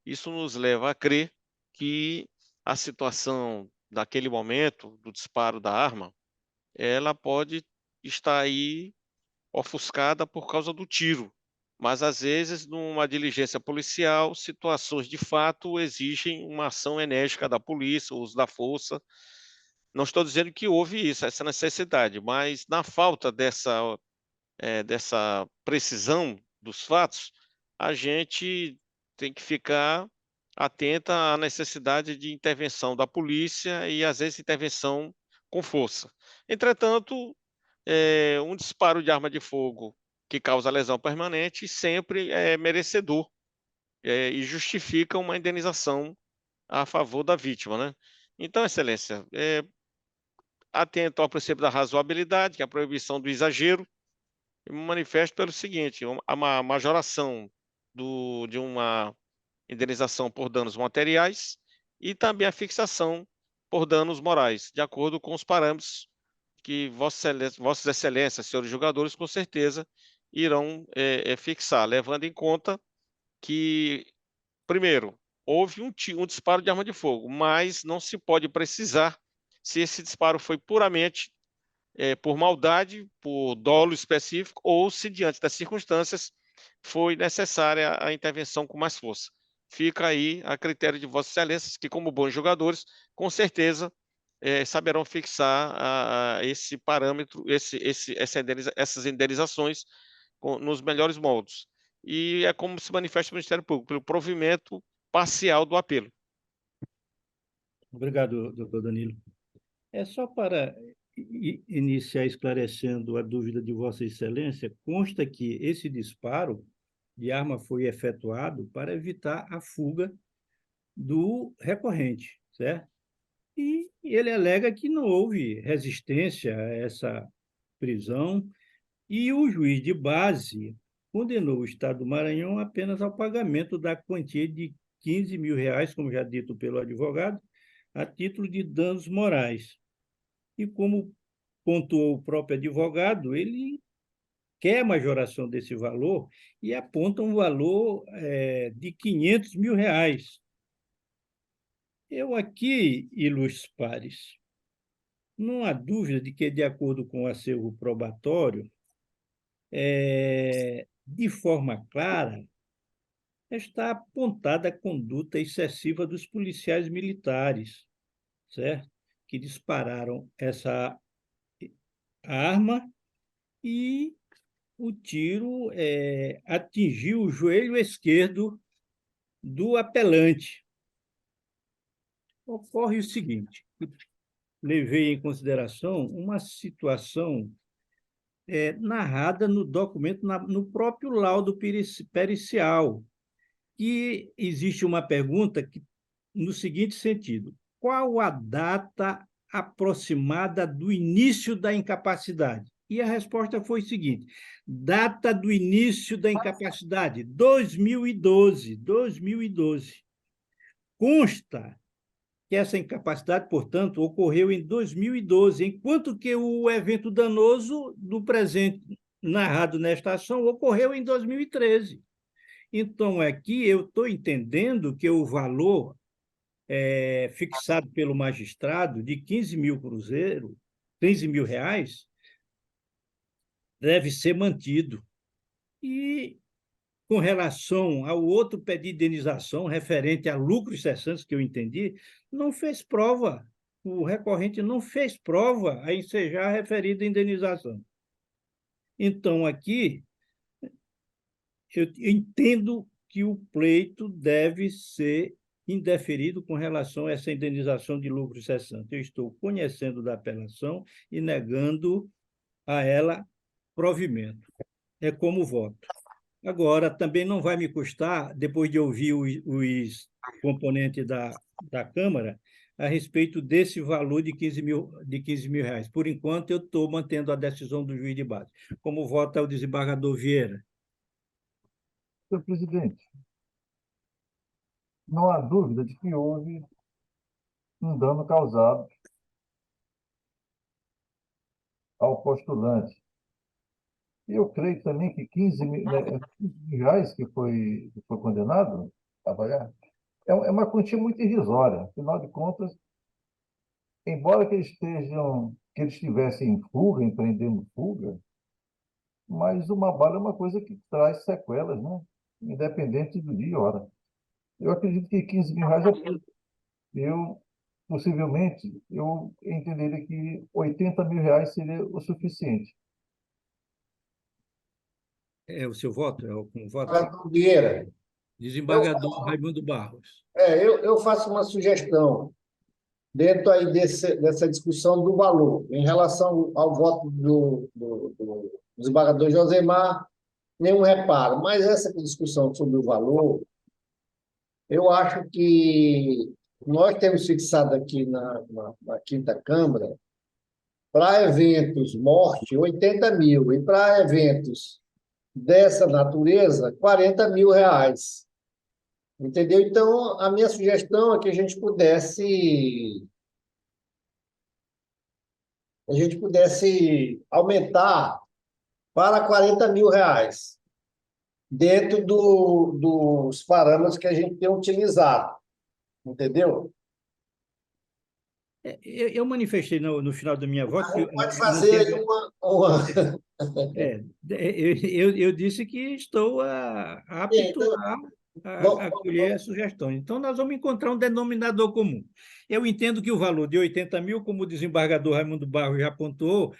Isso nos leva a crer que a situação daquele momento, do disparo da arma, ela pode estar aí ofuscada por causa do tiro mas às vezes, numa diligência policial, situações de fato exigem uma ação enérgica da polícia, o uso da força. Não estou dizendo que houve isso, essa necessidade, mas na falta dessa precisão dos fatos, a gente tem que ficar atenta à necessidade de intervenção da polícia e, às vezes, intervenção com força. Entretanto, um disparo de arma de fogo que causa lesão permanente sempre é merecedor, e justifica uma indenização a favor da vítima, né? Então, Excelência, atento ao princípio da razoabilidade, que é a proibição do exagero, eu me manifesto pelo seguinte: uma majoração de uma indenização por danos materiais e também a fixação por danos morais, de acordo com os parâmetros que Vossas Excelências, senhores julgadores, com certeza irão fixar, levando em conta que, primeiro, houve um disparo de arma de fogo, mas não se pode precisar se esse disparo foi puramente por maldade, por dolo específico, ou se, diante das circunstâncias, foi necessária a intervenção com mais força. Fica aí a critério de Vossas Excelências, que, como bons jogadores, com certeza saberão fixar esse parâmetro, essas indenizações nos melhores moldes. E é como se manifesta o Ministério Público, pelo provimento parcial do apelo. Obrigado, doutor Danilo. É só para iniciar esclarecendo a dúvida de Vossa Excelência, consta que esse disparo de arma foi efetuado para evitar a fuga do recorrente, certo? E ele alega que não houve resistência a essa prisão e o juiz de base condenou o Estado do Maranhão apenas ao pagamento da quantia de R$ 15.000, como já dito pelo advogado, a título de danos morais. E como pontuou o próprio advogado, ele quer a majoração desse valor e aponta um valor de R$ 500.000. Eu aqui, ilustres pares, não há dúvida de que, de acordo com o acervo probatório, de forma clara, está apontada a conduta excessiva dos policiais militares, certo? Que dispararam essa arma e o tiro atingiu o joelho esquerdo do apelante. Ocorre o seguinte: levei em consideração uma situação narrada no documento, no próprio laudo pericial, que existe uma pergunta no seguinte sentido: qual a data aproximada do início da incapacidade? E a resposta foi a seguinte: data do início da incapacidade, 2012. Consta que essa incapacidade, portanto, ocorreu em 2012, enquanto que o evento danoso do presente narrado nesta ação ocorreu em 2013. Então, aqui eu estou entendendo que o valor fixado pelo magistrado de R$ 15.000, deve ser mantido. E, com relação ao outro pedido de indenização referente a lucros cessantes, que eu entendi, não fez prova. O recorrente não fez prova a ensejar a referida indenização. Então, aqui, eu entendo que o pleito deve ser indeferido com relação a essa indenização de lucro cessante. Eu estou conhecendo da apelação e negando a ela provimento. É como voto. Agora, também não vai me custar, depois de ouvir os componentes da Câmara, a respeito desse valor de R$ 15.000. Por enquanto, eu estou mantendo a decisão do juiz de base. Como vota o desembargador Vieira? Senhor presidente, não há dúvida de que houve um dano causado ao postulante. E eu creio também que R$ 15.000 que foi condenado a pagar é uma quantia muito irrisória. Afinal de contas, embora que eles estivessem em fuga, empreendendo fuga, mas uma bala é uma coisa que traz sequelas, né? Independente do dia e hora. Eu acredito que 15 mil reais é pouco. Possivelmente, eu entenderia que 80 mil reais seria o suficiente. É o seu voto? É como voto? Desembargador Vieira, Desembargador Raimundo Barros. eu faço uma sugestão dentro aí dessa discussão do valor, em relação ao voto do desembargador Josemar, nenhum reparo, mas essa discussão sobre o valor, eu acho que nós temos fixado aqui na Quinta Câmara, para eventos morte, 80 mil, e para eventos dessa natureza, 40 mil reais. Entendeu? Então, a minha sugestão é que a gente pudesse aumentar para 40 mil reais, dentro dos parâmetros que a gente tem utilizado. Entendeu? Eu manifestei no final da minha voto. Pode fazer aí uma... Eu disse que estou apto a acolher a sugestão. Então, nós vamos encontrar um denominador comum. Eu entendo que o valor de 80 mil, como o desembargador Raimundo Barros já apontou,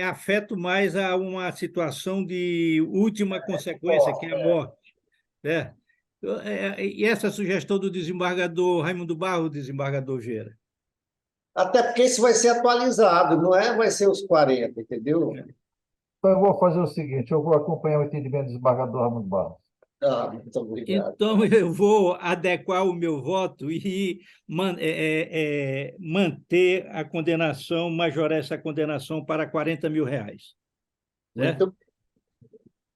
afeta mais a uma situação de última consequência, que é a morte. Né? E essa sugestão do desembargador Raimundo Barros, desembargador Vieira? Até porque isso vai ser atualizado, não vai ser os 40, entendeu? Então, eu vou fazer o seguinte, eu vou acompanhar o entendimento do desembargador Raimundo Barros. Muito obrigado. Então, eu vou adequar o meu voto e manter a condenação, majorar essa condenação para 40 mil reais. Né?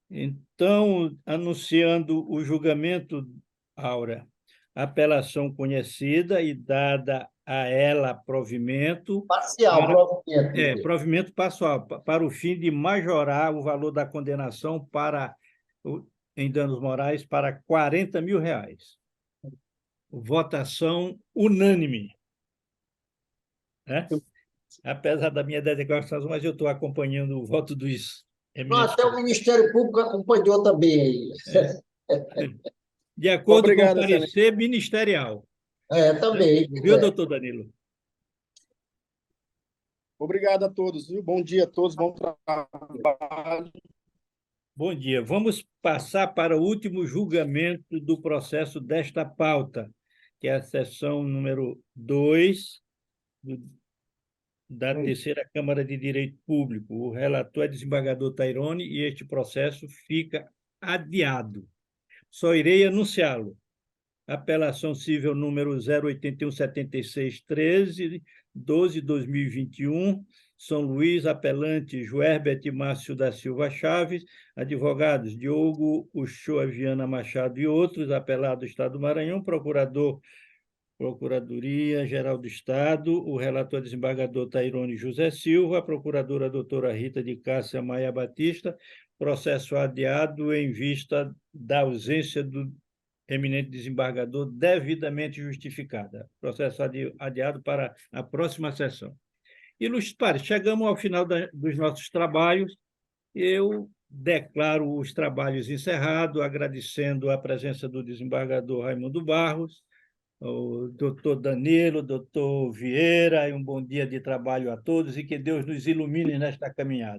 Então, anunciando o julgamento, Aura, apelação conhecida e dada a ela provimento... Parcial, provimento. Provimento parcial, para o fim de majorar o valor da condenação em danos morais para 40 mil reais. Votação unânime. Né? Apesar da minha declaração, mas eu estou acompanhando o voto dos eminentes. Até o Ministério Público acompanhou também. De acordo com o parecer ministerial. Também. Viu, doutor Danilo? Obrigado a todos, viu? Bom dia a todos, bom trabalho. Bom dia. Vamos passar para o último julgamento do processo desta pauta, que é a sessão número 2 da Terceira Câmara de Direito Público. O relator é desembargador Tairone e este processo fica adiado. Só irei anunciá-lo. Apelação civil número 0817613, 12/2021, São Luís, apelante Joerbert Márcio da Silva Chaves, advogados Diogo Uchoa Viana Machado e outros, apelado do Estado do Maranhão, Procuradoria-Geral do Estado, o relator desembargador Tairone José Silva, a procuradora doutora Rita de Cássia Maia Batista, processo adiado em vista da ausência do eminente desembargador devidamente justificada. Processo adiado para a próxima sessão. Ilustres pares, chegamos ao final dos nossos trabalhos. Eu declaro os trabalhos encerrados, agradecendo a presença do desembargador Raimundo Barros, o doutor Danilo, doutor Vieira, e um bom dia de trabalho a todos e que Deus nos ilumine nesta caminhada.